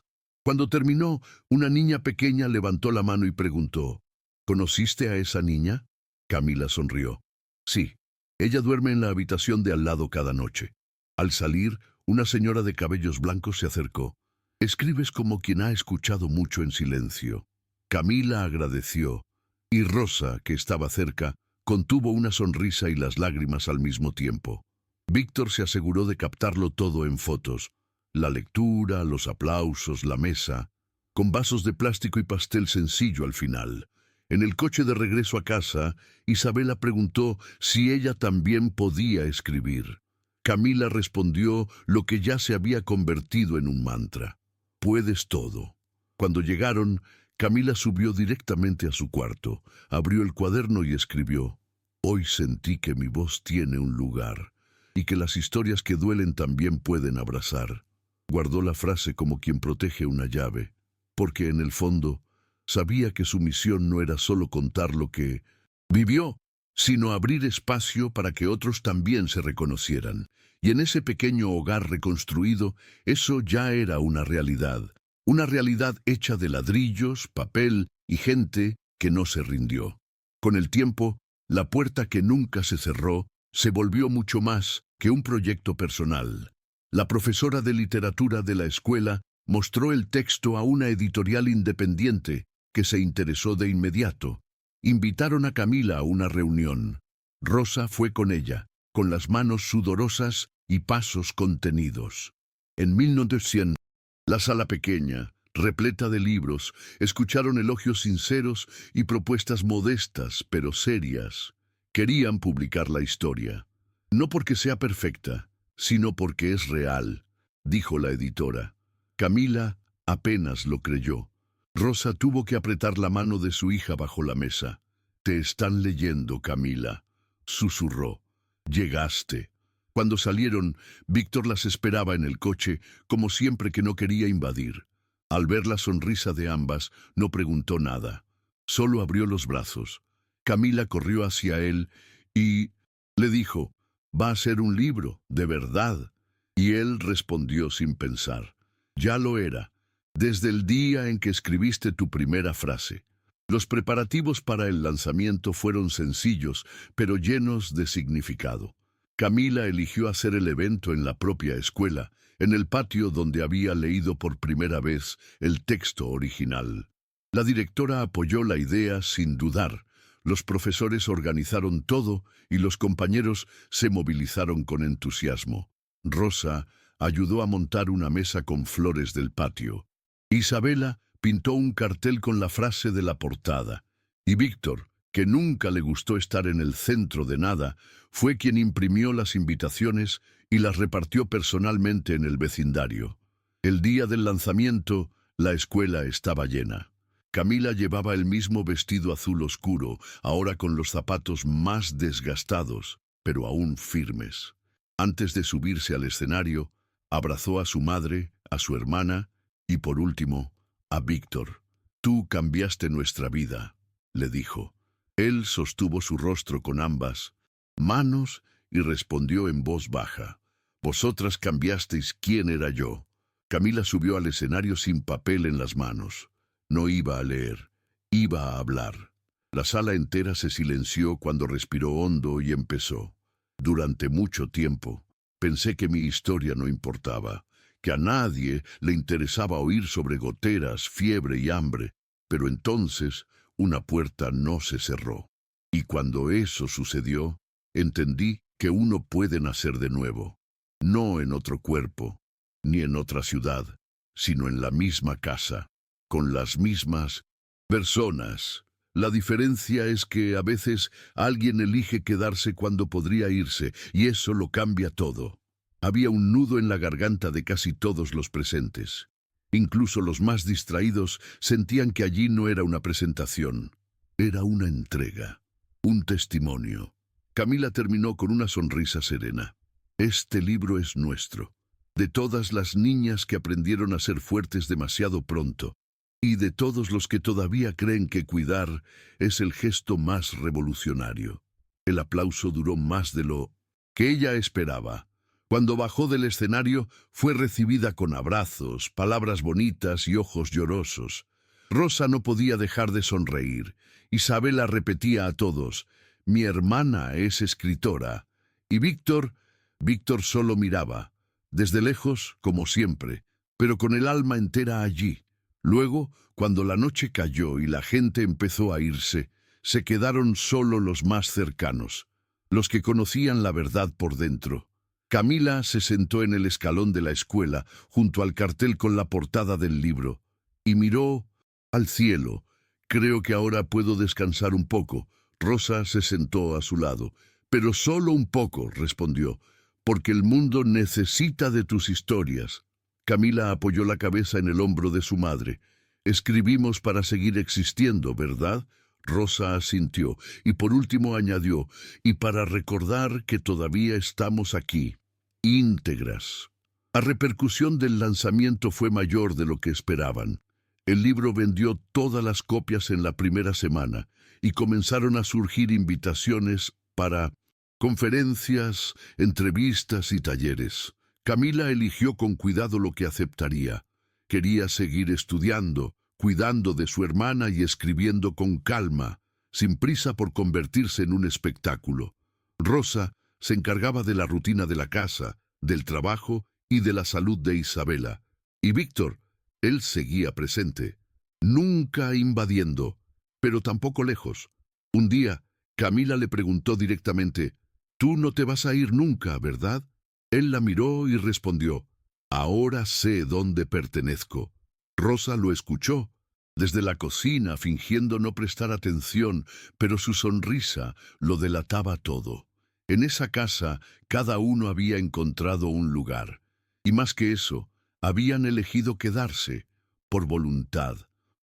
Cuando terminó, una niña pequeña levantó la mano y preguntó: «¿Conociste a esa niña?». Camila sonrió. «Sí, ella duerme en la habitación de al lado cada noche». Al salir, una señora de cabellos blancos se acercó. «Escribes como quien ha escuchado mucho en silencio». Camila agradeció, y Rosa, que estaba cerca, contuvo una sonrisa y las lágrimas al mismo tiempo. Víctor se aseguró de captarlo todo en fotos: la lectura, los aplausos, la mesa, con vasos de plástico y pastel sencillo al final. En el coche de regreso a casa, Isabela preguntó si ella también podía escribir. Camila respondió lo que ya se había convertido en un mantra: «Puedes todo». Cuando llegaron, Camila subió directamente a su cuarto, abrió el cuaderno y escribió: «Hoy sentí que mi voz tiene un lugar, y que las historias que duelen también pueden abrazar». Guardó la frase como quien protege una llave, porque en el fondo sabía que su misión no era solo contar lo que vivió, sino abrir espacio para que otros también se reconocieran. Y en ese pequeño hogar reconstruido, eso ya era una realidad hecha de ladrillos, papel y gente que no se rindió. Con el tiempo, La puerta que nunca se cerró se volvió mucho más que un proyecto personal. La profesora de literatura de la escuela mostró el texto a una editorial independiente que se interesó de inmediato. Invitaron a Camila a una reunión. Rosa fue con ella, con las manos sudorosas y pasos contenidos. En 1900, la sala pequeña, repleta de libros, escucharon elogios sinceros y propuestas modestas, pero serias. Querían publicar la historia. No porque sea perfecta, sino porque es real, dijo la editora. Camila apenas lo creyó. Rosa tuvo que apretar la mano de su hija bajo la mesa. «Te están leyendo, Camila», susurró. «Llegaste». Cuando salieron, Víctor las esperaba en el coche, como siempre, que no quería invadir. Al ver la sonrisa de ambas, no preguntó nada. Solo abrió los brazos. Camila corrió hacia él y le dijo: «Va a ser un libro, de verdad». Y él respondió sin pensar: «Ya lo era, desde el día en que escribiste tu primera frase». Los preparativos para el lanzamiento fueron sencillos, pero llenos de significado. Camila eligió hacer el evento en la propia escuela, en el patio donde había leído por primera vez el texto original. La directora apoyó la idea sin dudar. Los profesores organizaron todo y los compañeros se movilizaron con entusiasmo. Rosa ayudó a montar una mesa con flores del patio. Isabela pintó un cartel con la frase de la portada. Y Víctor, que nunca le gustó estar en el centro de nada, fue quien imprimió las invitaciones y las repartió personalmente en el vecindario. El día del lanzamiento, la escuela estaba llena. Camila llevaba el mismo vestido azul oscuro, ahora con los zapatos más desgastados, pero aún firmes. Antes de subirse al escenario, abrazó a su madre, a su hermana y, por último, a Víctor. «Tú cambiaste nuestra vida», le dijo. Él sostuvo su rostro con ambas, manos, y respondió en voz baja. Vosotras cambiasteis quién era yo. Camila subió al escenario sin papel en las manos. No iba a leer, iba a hablar. La sala entera se silenció cuando respiró hondo y empezó. Durante mucho tiempo, pensé que mi historia no importaba, que a nadie le interesaba oír sobre goteras, fiebre y hambre, pero entonces una puerta no se cerró. Y cuando eso sucedió, entendí que uno puede nacer de nuevo, no en otro cuerpo, ni en otra ciudad, sino en la misma casa, con las mismas personas. La diferencia es que a veces alguien elige quedarse cuando podría irse, y eso lo cambia todo. Había un nudo en la garganta de casi todos los presentes. Incluso los más distraídos sentían que allí no era una presentación, era una entrega, un testimonio. Camila terminó con una sonrisa serena. Este libro es nuestro, de todas las niñas que aprendieron a ser fuertes demasiado pronto, y de todos los que todavía creen que cuidar es el gesto más revolucionario. El aplauso duró más de lo que ella esperaba. Cuando bajó del escenario, fue recibida con abrazos, palabras bonitas y ojos llorosos. Rosa no podía dejar de sonreír. Isabela repetía a todos: «Mi hermana es escritora». Y Víctor solo miraba, desde lejos, como siempre, pero con el alma entera allí. Luego, cuando la noche cayó y la gente empezó a irse, se quedaron solo los más cercanos, los que conocían la verdad por dentro. Camila se sentó en el escalón de la escuela, junto al cartel con la portada del libro, y miró al cielo. «Creo que ahora puedo descansar un poco». Rosa se sentó a su lado. «Pero solo un poco», respondió, «porque el mundo necesita de tus historias». Camila apoyó la cabeza en el hombro de su madre. «Escribimos para seguir existiendo, ¿verdad?». Rosa asintió, y por último añadió: «y para recordar que todavía estamos aquí, íntegras». La repercusión del lanzamiento fue mayor de lo que esperaban. El libro vendió todas las copias en la primera semana, y comenzaron a surgir invitaciones para conferencias, entrevistas y talleres. Camila eligió con cuidado lo que aceptaría. Quería seguir estudiando, cuidando de su hermana y escribiendo con calma, sin prisa por convertirse en un espectáculo. Rosa se encargaba de la rutina de la casa, del trabajo y de la salud de Isabela. Y Víctor, él seguía presente, nunca invadiendo, pero tampoco lejos. Un día, Camila le preguntó directamente: «Tú no te vas a ir nunca, ¿verdad?». Él la miró y respondió: «Ahora sé dónde pertenezco». Rosa lo escuchó, desde la cocina, fingiendo no prestar atención, pero su sonrisa lo delataba todo. En esa casa, cada uno había encontrado un lugar. Y más que eso, habían elegido quedarse, por voluntad,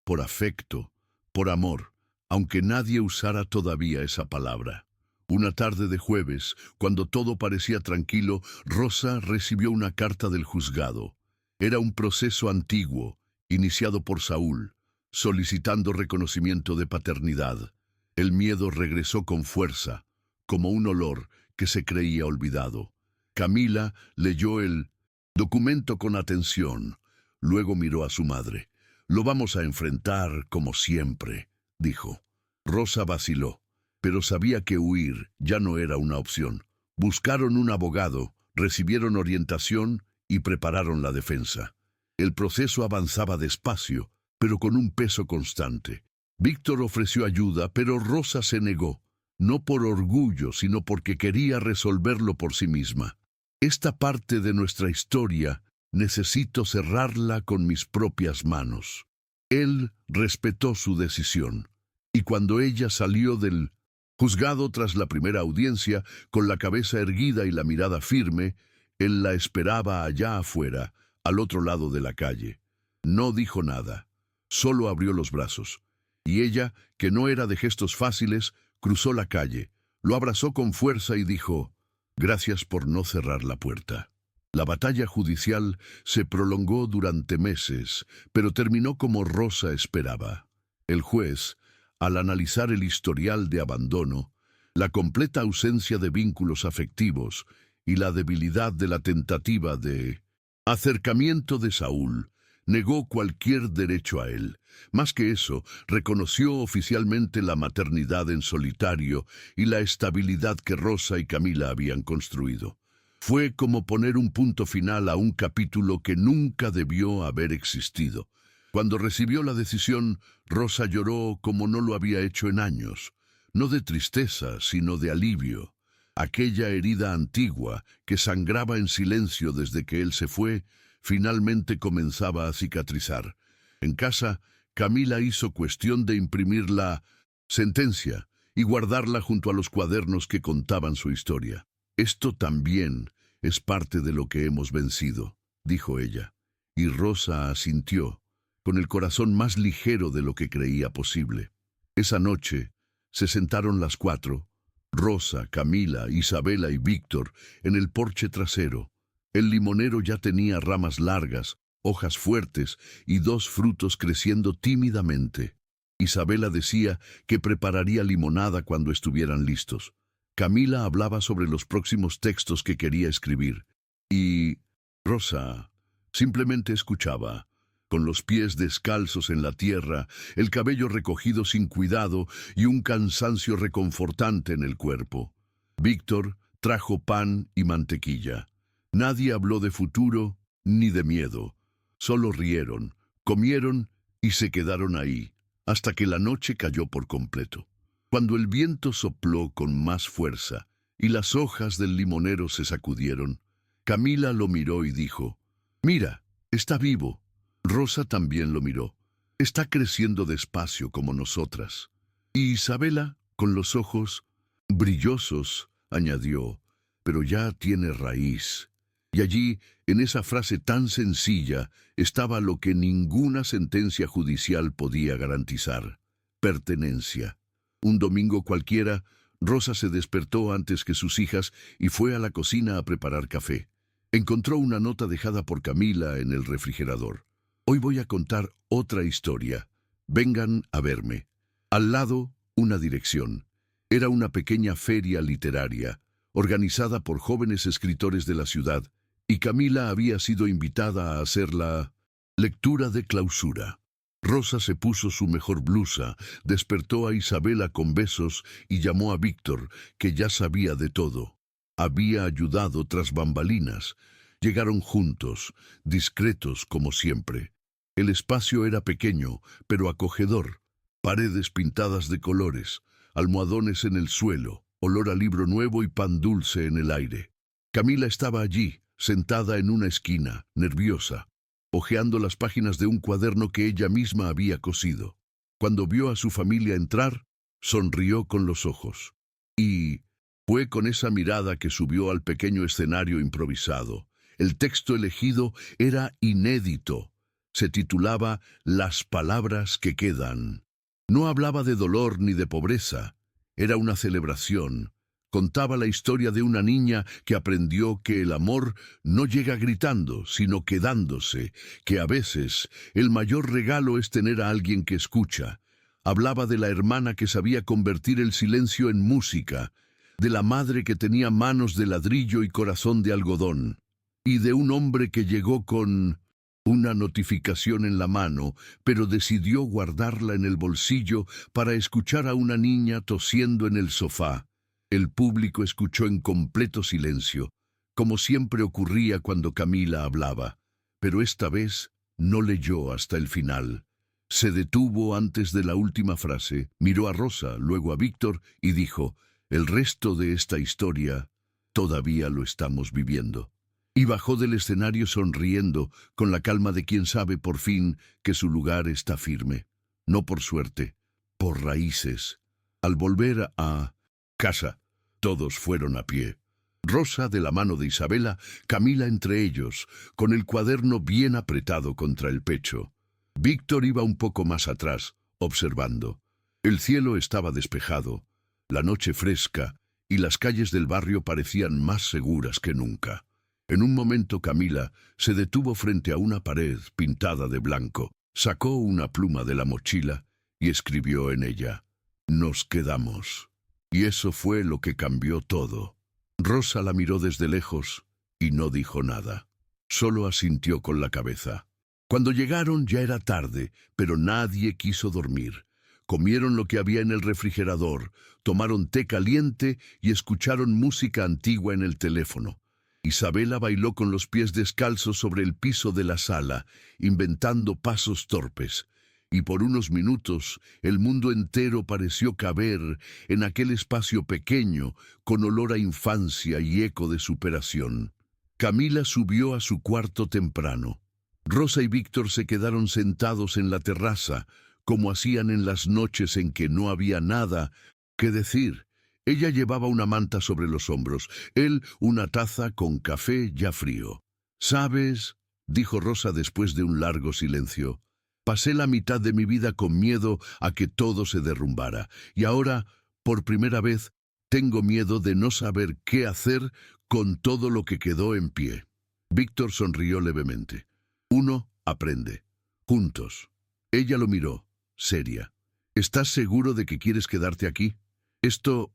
por afecto, por amor, aunque nadie usara todavía esa palabra. Una tarde de jueves, cuando todo parecía tranquilo, Rosa recibió una carta del juzgado. Era un proceso antiguo, iniciado por Saúl, solicitando reconocimiento de paternidad. El miedo regresó con fuerza, como un olor que se creía olvidado. Camila leyó el documento con atención. Luego miró a su madre. «Lo vamos a enfrentar como siempre», dijo. Rosa vaciló, pero sabía que huir ya no era una opción. Buscaron un abogado, recibieron orientación y prepararon la defensa. El proceso avanzaba despacio, pero con un peso constante. Víctor ofreció ayuda, pero Rosa se negó, no por orgullo, sino porque quería resolverlo por sí misma. «Esta parte de nuestra historia necesito cerrarla con mis propias manos». Él respetó su decisión, y cuando ella salió del juzgado tras la primera audiencia, con la cabeza erguida y la mirada firme, él la esperaba allá afuera, al otro lado de la calle. No dijo nada, solo abrió los brazos, y ella, que no era de gestos fáciles, cruzó la calle, lo abrazó con fuerza y dijo: «Gracias por no cerrar la puerta». La batalla judicial se prolongó durante meses, pero terminó como Rosa esperaba. El juez, al analizar el historial de abandono, La completa ausencia de vínculos afectivos y la debilidad de la tentativa de acercamiento de Saúl negó cualquier derecho a él. Más que eso, reconoció oficialmente la maternidad en solitario y la estabilidad que Rosa y Camila habían construido. Fue como poner un punto final a un capítulo que nunca debió haber existido. Cuando recibió la decisión, Rosa lloró como no lo había hecho en años, no de tristeza, sino de alivio. Aquella herida antigua, que sangraba en silencio desde que él se fue, finalmente comenzaba a cicatrizar. En casa, Camila hizo cuestión de imprimir la sentencia y guardarla junto a los cuadernos que contaban su historia. «Esto también es parte de lo que hemos vencido», dijo ella, y Rosa asintió, con el corazón más ligero de lo que creía posible. Esa noche se sentaron las cuatro, Rosa, Camila, Isabela y Víctor, en el porche trasero. El limonero ya tenía ramas largas, hojas fuertes y 2 frutos creciendo tímidamente. Isabela decía que prepararía limonada cuando estuvieran listos. Camila hablaba sobre los próximos textos que quería escribir. Y Rosa simplemente escuchaba, con los pies descalzos en la tierra, el cabello recogido sin cuidado y un cansancio reconfortante en el cuerpo. Víctor trajo pan y mantequilla. Nadie habló de futuro ni de miedo. Solo rieron, comieron y se quedaron ahí, hasta que la noche cayó por completo. Cuando el viento sopló con más fuerza y las hojas del limonero se sacudieron, Camila lo miró y dijo: «Mira, está vivo». Rosa también lo miró. «Está creciendo despacio como nosotras». Y Isabela, con los ojos brillosos, añadió: «Pero ya tiene raíz». Y allí, en esa frase tan sencilla, estaba lo que ninguna sentencia judicial podía garantizar: pertenencia. Un domingo cualquiera, Rosa se despertó antes que sus hijas y fue a la cocina a preparar café. Encontró una nota dejada por Camila en el refrigerador. «Hoy voy a contar otra historia. Vengan a verme». Al lado, una dirección. Era una pequeña feria literaria, organizada por jóvenes escritores de la ciudad, y Camila había sido invitada a hacer la lectura de clausura. Rosa se puso su mejor blusa, despertó a Isabela con besos y llamó a Víctor, que ya sabía de todo. Había ayudado tras bambalinas. Llegaron juntos, discretos como siempre. El espacio era pequeño, pero acogedor. Paredes pintadas de colores, almohadones en el suelo, olor a libro nuevo y pan dulce en el aire. Camila estaba allí, sentada en una esquina, nerviosa, hojeando las páginas de un cuaderno que ella misma había cosido. Cuando vio a su familia entrar, sonrió con los ojos. Y fue con esa mirada que subió al pequeño escenario improvisado. El texto elegido era inédito. Se titulaba «Las palabras que quedan». No hablaba de dolor ni de pobreza. Era una celebración. Contaba la historia de una niña que aprendió que el amor no llega gritando, sino quedándose, que a veces el mayor regalo es tener a alguien que escucha. Hablaba de la hermana que sabía convertir el silencio en música, de la madre que tenía manos de ladrillo y corazón de algodón, y de un hombre que llegó con una notificación en la mano, pero decidió guardarla en el bolsillo para escuchar a una niña tosiendo en el sofá. El público escuchó en completo silencio, como siempre ocurría cuando Camila hablaba, pero esta vez no leyó hasta el final. Se detuvo antes de la última frase, miró a Rosa, luego a Víctor y dijo: «El resto de esta historia todavía lo estamos viviendo». Y bajó del escenario sonriendo, con la calma de quien sabe por fin que su lugar está firme. No por suerte, por raíces. Al volver a casa, todos fueron a pie. Rosa de la mano de Isabela, Camila entre ellos, con el cuaderno bien apretado contra el pecho. Víctor iba un poco más atrás, observando. El cielo estaba despejado, la noche fresca, y las calles del barrio parecían más seguras que nunca. En un momento Camila se detuvo frente a una pared pintada de blanco, sacó una pluma de la mochila y escribió en ella: «Nos quedamos». Y eso fue lo que cambió todo. Rosa la miró desde lejos y no dijo nada. Solo asintió con la cabeza. Cuando llegaron ya era tarde, pero nadie quiso dormir. Comieron lo que había en el refrigerador, tomaron té caliente y escucharon música antigua en el teléfono. Isabela bailó con los pies descalzos sobre el piso de la sala, inventando pasos torpes. Y por unos minutos el mundo entero pareció caber en aquel espacio pequeño, con olor a infancia y eco de superación. Camila subió a su cuarto temprano. Rosa y Víctor se quedaron sentados en la terraza, como hacían en las noches en que no había nada que decir. Ella llevaba una manta sobre los hombros, él una taza con café ya frío. «¿Sabes?», dijo Rosa después de un largo silencio. «Pasé la mitad de mi vida con miedo a que todo se derrumbara, y ahora, por primera vez, tengo miedo de no saber qué hacer con todo lo que quedó en pie». Víctor sonrió levemente. «Uno aprende. Juntos». Ella lo miró, seria. «¿Estás seguro de que quieres quedarte aquí? Esto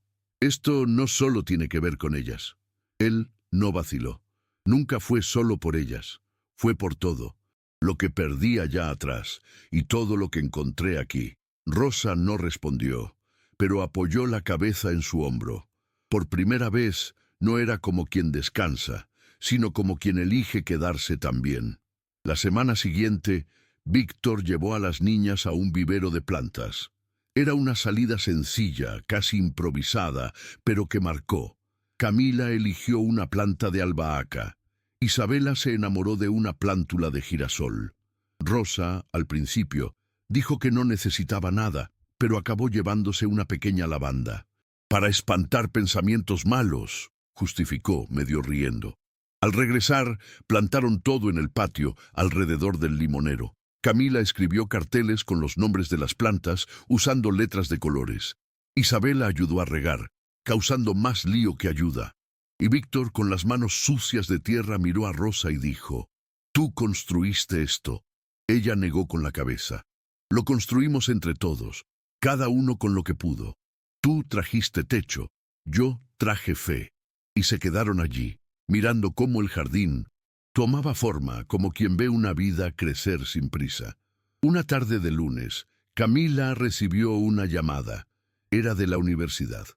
no solo tiene que ver con ellas». Él no vaciló. Nunca fue solo por ellas. Fue por todo. Lo que perdí allá atrás y todo lo que encontré aquí. Rosa no respondió, pero apoyó la cabeza en su hombro. Por primera vez no era como quien descansa, sino como quien elige quedarse también. La semana siguiente, Víctor llevó a las niñas a un vivero de plantas. Era una salida sencilla, casi improvisada, pero que marcó. Camila eligió una planta de albahaca. Isabela se enamoró de una plántula de girasol. Rosa, al principio, dijo que no necesitaba nada, pero acabó llevándose una pequeña lavanda. «Para espantar pensamientos malos», justificó, medio riendo. Al regresar, plantaron todo en el patio, alrededor del limonero. Camila escribió carteles con los nombres de las plantas, usando letras de colores. Isabela ayudó a regar, causando más lío que ayuda. Y Víctor, con las manos sucias de tierra, miró a Rosa y dijo: «Tú construiste esto». Ella negó con la cabeza. «Lo construimos entre todos, cada uno con lo que pudo. Tú trajiste techo, yo traje fe». Y se quedaron allí, mirando cómo el jardín tomaba forma, como quien ve una vida crecer sin prisa. Una tarde de lunes, Camila recibió una llamada. Era de la universidad.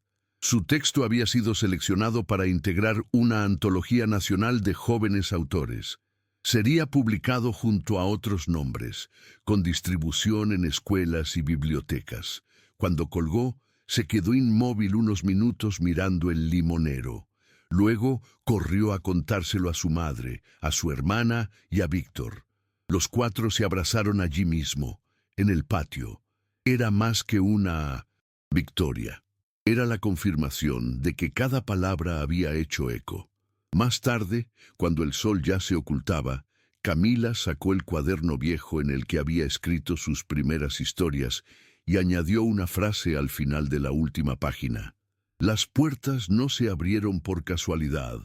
Su texto había sido seleccionado para integrar una antología nacional de jóvenes autores. Sería publicado junto a otros nombres, con distribución en escuelas y bibliotecas. Cuando colgó, se quedó inmóvil unos minutos mirando el limonero. Luego corrió a contárselo a su madre, a su hermana y a Víctor. Los cuatro se abrazaron allí mismo, en el patio. Era más que una victoria. Era la confirmación de que cada palabra había hecho eco. Más tarde, cuando el sol ya se ocultaba, Camila sacó el cuaderno viejo en el que había escrito sus primeras historias y añadió una frase al final de la última página. «Las puertas no se abrieron por casualidad.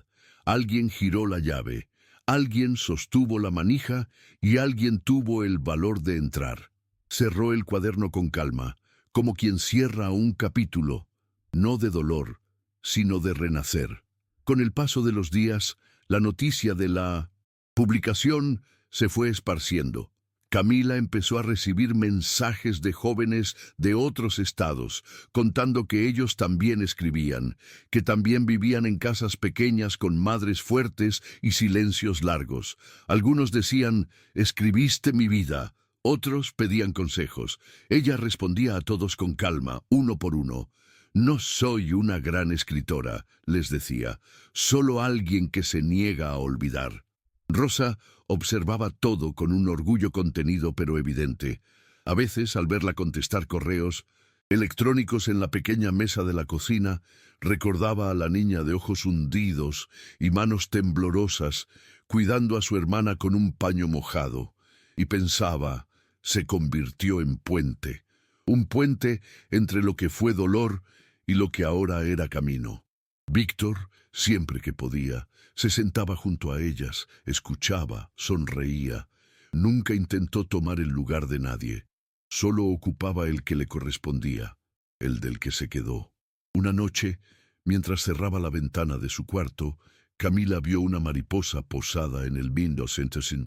Alguien giró la llave, alguien sostuvo la manija y alguien tuvo el valor de entrar». Cerró el cuaderno con calma, como quien cierra un capítulo, no de dolor, sino de renacer. Con el paso de los días, la noticia de la publicación se fue esparciendo. Camila empezó a recibir mensajes de jóvenes de otros estados, contando que ellos también escribían, que también vivían en casas pequeñas con madres fuertes y silencios largos. Algunos decían: «Escribiste mi vida». Otros pedían consejos. Ella respondía a todos con calma, uno por uno. «No soy una gran escritora», les decía, «solo alguien que se niega a olvidar». Rosa observaba todo con un orgullo contenido pero evidente. A veces, al verla contestar correos electrónicos en la pequeña mesa de la cocina, recordaba a la niña de ojos hundidos y manos temblorosas, cuidando a su hermana con un paño mojado, y pensaba: se convirtió en puente, un puente entre lo que fue dolor y lo que ahora era camino. Víctor, siempre que podía, se sentaba junto a ellas, escuchaba, sonreía. Nunca intentó tomar el lugar de nadie. Solo ocupaba el que le correspondía, el del que se quedó. Una noche, mientras cerraba la ventana de su cuarto, Camila vio una mariposa posada en el window center sin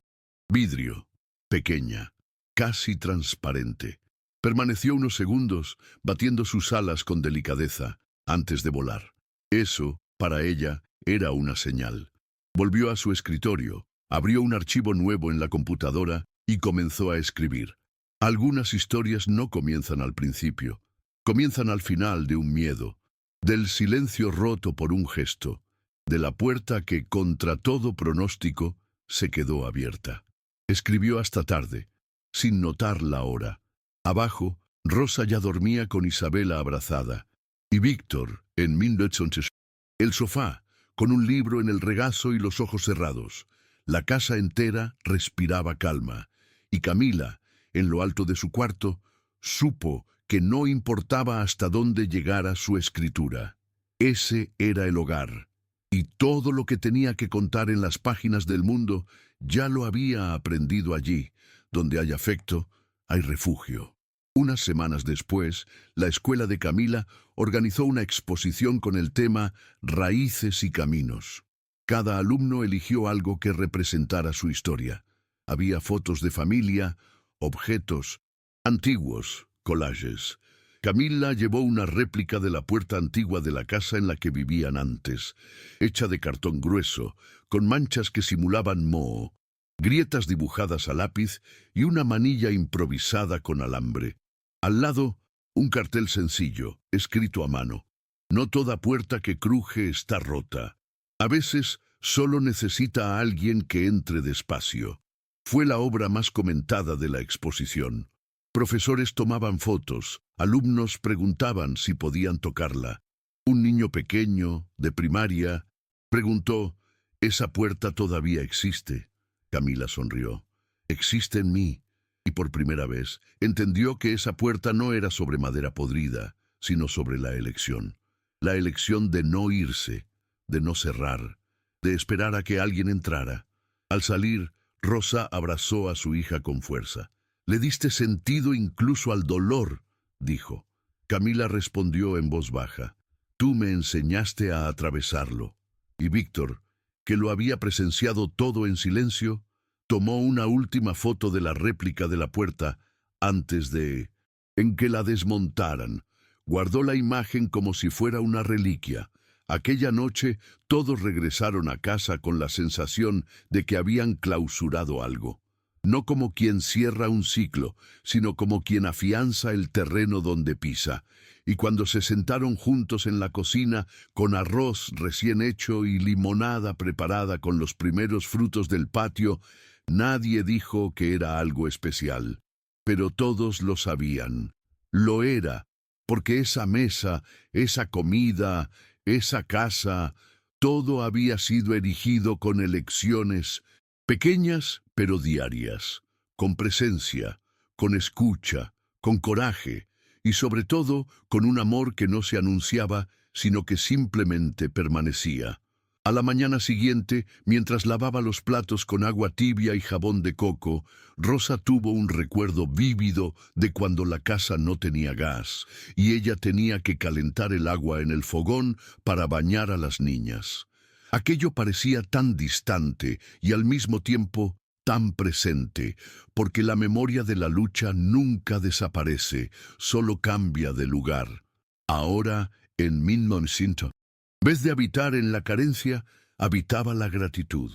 vidrio, pequeña, casi transparente. Permaneció unos segundos, batiendo sus alas con delicadeza, antes de volar. Eso, para ella, era una señal. Volvió a su escritorio, abrió un archivo nuevo en la computadora y comenzó a escribir. Algunas historias no comienzan al principio, comienzan al final de un miedo, del silencio roto por un gesto, de la puerta que, contra todo pronóstico, se quedó abierta. Escribió hasta tarde, sin notar la hora. Abajo, Rosa ya dormía con Isabela abrazada, y Víctor, en 1900, el sofá, con un libro en el regazo y los ojos cerrados. La casa entera respiraba calma, y Camila, en lo alto de su cuarto, supo que no importaba hasta dónde llegara su escritura. Ese era el hogar, y todo lo que tenía que contar en las páginas del mundo ya lo había aprendido allí. Donde hay afecto, hay refugio. Unas semanas después, la escuela de Camila organizó una exposición con el tema Raíces y Caminos. Cada alumno eligió algo que representara su historia. Había fotos de familia, objetos antiguos, collages. Camila llevó una réplica de la puerta antigua de la casa en la que vivían antes, hecha de cartón grueso, con manchas que simulaban moho, grietas dibujadas a lápiz y una manilla improvisada con alambre. Al lado, un cartel sencillo, escrito a mano. No toda puerta que cruje está rota. A veces solo necesita a alguien que entre despacio. Fue la obra más comentada de la exposición. Profesores tomaban fotos, alumnos preguntaban si podían tocarla. Un niño pequeño, de primaria, preguntó, ¿esa puerta todavía existe? Camila sonrió. Existe en mí. Y por primera vez entendió que esa puerta no era sobre madera podrida, sino sobre la elección. La elección de no irse, de no cerrar, de esperar a que alguien entrara. Al salir, Rosa abrazó a su hija con fuerza. «Le diste sentido incluso al dolor», dijo. Camila respondió en voz baja. «Tú me enseñaste a atravesarlo». Y Víctor, que lo había presenciado todo en silencio, tomó una última foto de la réplica de la puerta antes de que la desmontaran. Guardó la imagen como si fuera una reliquia. Aquella noche todos regresaron a casa con la sensación de que habían clausurado algo. No como quien cierra un ciclo, sino como quien afianza el terreno donde pisa. Y cuando se sentaron juntos en la cocina, con arroz recién hecho y limonada preparada con los primeros frutos del patio, nadie dijo que era algo especial. Pero todos lo sabían. Lo era, porque esa mesa, esa comida, esa casa, todo había sido erigido con elecciones pequeñas pero diarias, con presencia, con escucha, con coraje y sobre todo con un amor que no se anunciaba, sino que simplemente permanecía. A la mañana siguiente, mientras lavaba los platos con agua tibia y jabón de coco, Rosa tuvo un recuerdo vívido de cuando la casa no tenía gas y ella tenía que calentar el agua en el fogón para bañar a las niñas. Aquello parecía tan distante y al mismo tiempo tan presente, porque la memoria de la lucha nunca desaparece, solo cambia de lugar. Ahora, en 1900, en vez de habitar en la carencia, habitaba la gratitud.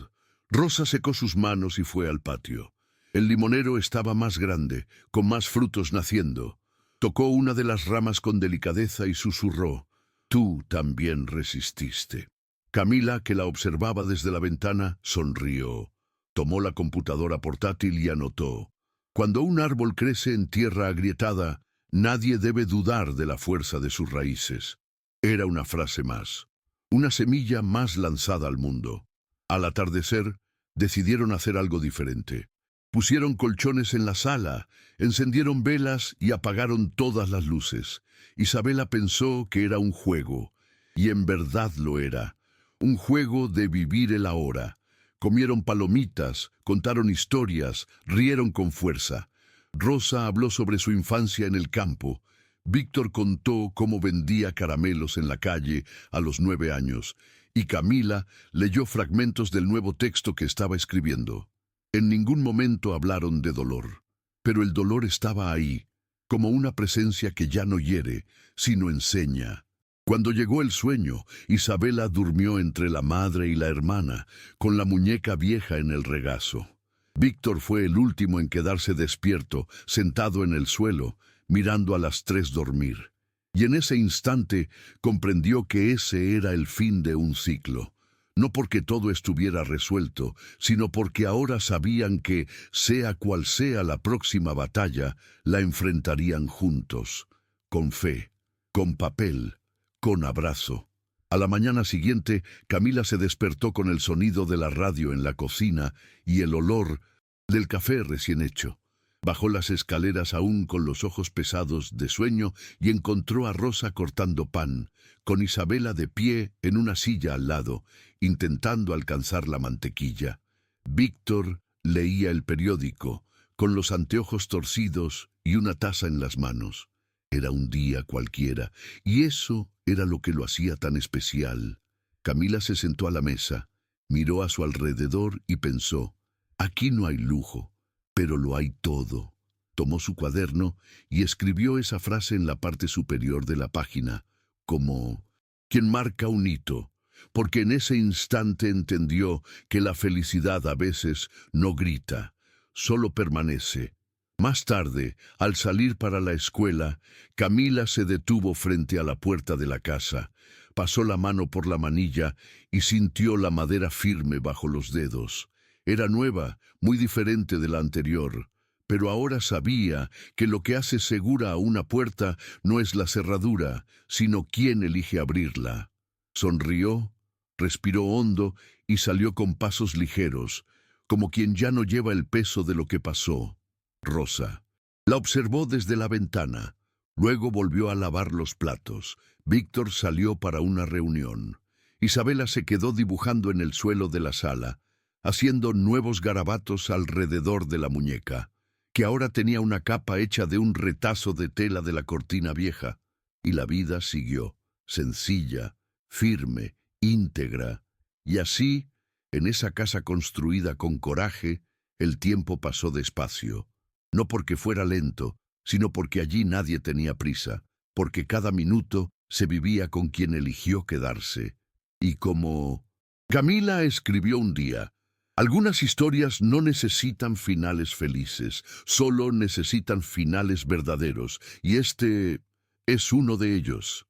Rosa secó sus manos y fue al patio. El limonero estaba más grande, con más frutos naciendo. Tocó una de las ramas con delicadeza y susurró, «Tú también resististe». Camila, que la observaba desde la ventana, sonrió. Tomó la computadora portátil y anotó, «Cuando un árbol crece en tierra agrietada, nadie debe dudar de la fuerza de sus raíces». Era una frase más, una semilla más lanzada al mundo. Al atardecer, decidieron hacer algo diferente. Pusieron colchones en la sala, encendieron velas y apagaron todas las luces. Isabela pensó que era un juego, y en verdad lo era. Un juego de vivir el ahora. Comieron palomitas, contaron historias, rieron con fuerza. Rosa habló sobre su infancia en el campo. Víctor contó cómo vendía caramelos en la calle a los 9 años, y Camila leyó fragmentos del nuevo texto que estaba escribiendo. En ningún momento hablaron de dolor, pero el dolor estaba ahí, como una presencia que ya no hiere, sino enseña. Cuando llegó el sueño, Isabela durmió entre la madre y la hermana, con la muñeca vieja en el regazo. Víctor fue el último en quedarse despierto, sentado en el suelo, mirando a las 3 dormir. Y en ese instante comprendió que ese era el fin de un ciclo. No porque todo estuviera resuelto, sino porque ahora sabían que, sea cual sea la próxima batalla, la enfrentarían juntos, con fe, con papel, con abrazo. A la mañana siguiente, Camila se despertó con el sonido de la radio en la cocina y el olor del café recién hecho. Bajó las escaleras aún con los ojos pesados de sueño y encontró a Rosa cortando pan, con Isabela de pie en una silla al lado, intentando alcanzar la mantequilla. Víctor leía el periódico, con los anteojos torcidos y una taza en las manos. Era un día cualquiera, y eso era lo que lo hacía tan especial. Camila se sentó a la mesa, miró a su alrededor y pensó, aquí no hay lujo, pero lo hay todo. Tomó su cuaderno y escribió esa frase en la parte superior de la página, como quien marca un hito, porque en ese instante entendió que la felicidad a veces no grita, solo permanece. Más tarde, al salir para la escuela, Camila se detuvo frente a la puerta de la casa, pasó la mano por la manilla y sintió la madera firme bajo los dedos. Era nueva, muy diferente de la anterior, pero ahora sabía que lo que hace segura a una puerta no es la cerradura, sino quién elige abrirla. Sonrió, respiró hondo y salió con pasos ligeros, como quien ya no lleva el peso de lo que pasó. Rosa la observó desde la ventana, luego volvió a lavar los platos. Víctor salió para una reunión. Isabela se quedó dibujando en el suelo de la sala, haciendo nuevos garabatos alrededor de la muñeca, que ahora tenía una capa hecha de un retazo de tela de la cortina vieja. Y la vida siguió, sencilla, firme, íntegra. Y así, en esa casa construida con coraje, el tiempo pasó despacio. No porque fuera lento, sino porque allí nadie tenía prisa, porque cada minuto se vivía con quien eligió quedarse. Y como Camila escribió un día, algunas historias no necesitan finales felices, solo necesitan finales verdaderos, y este es uno de ellos.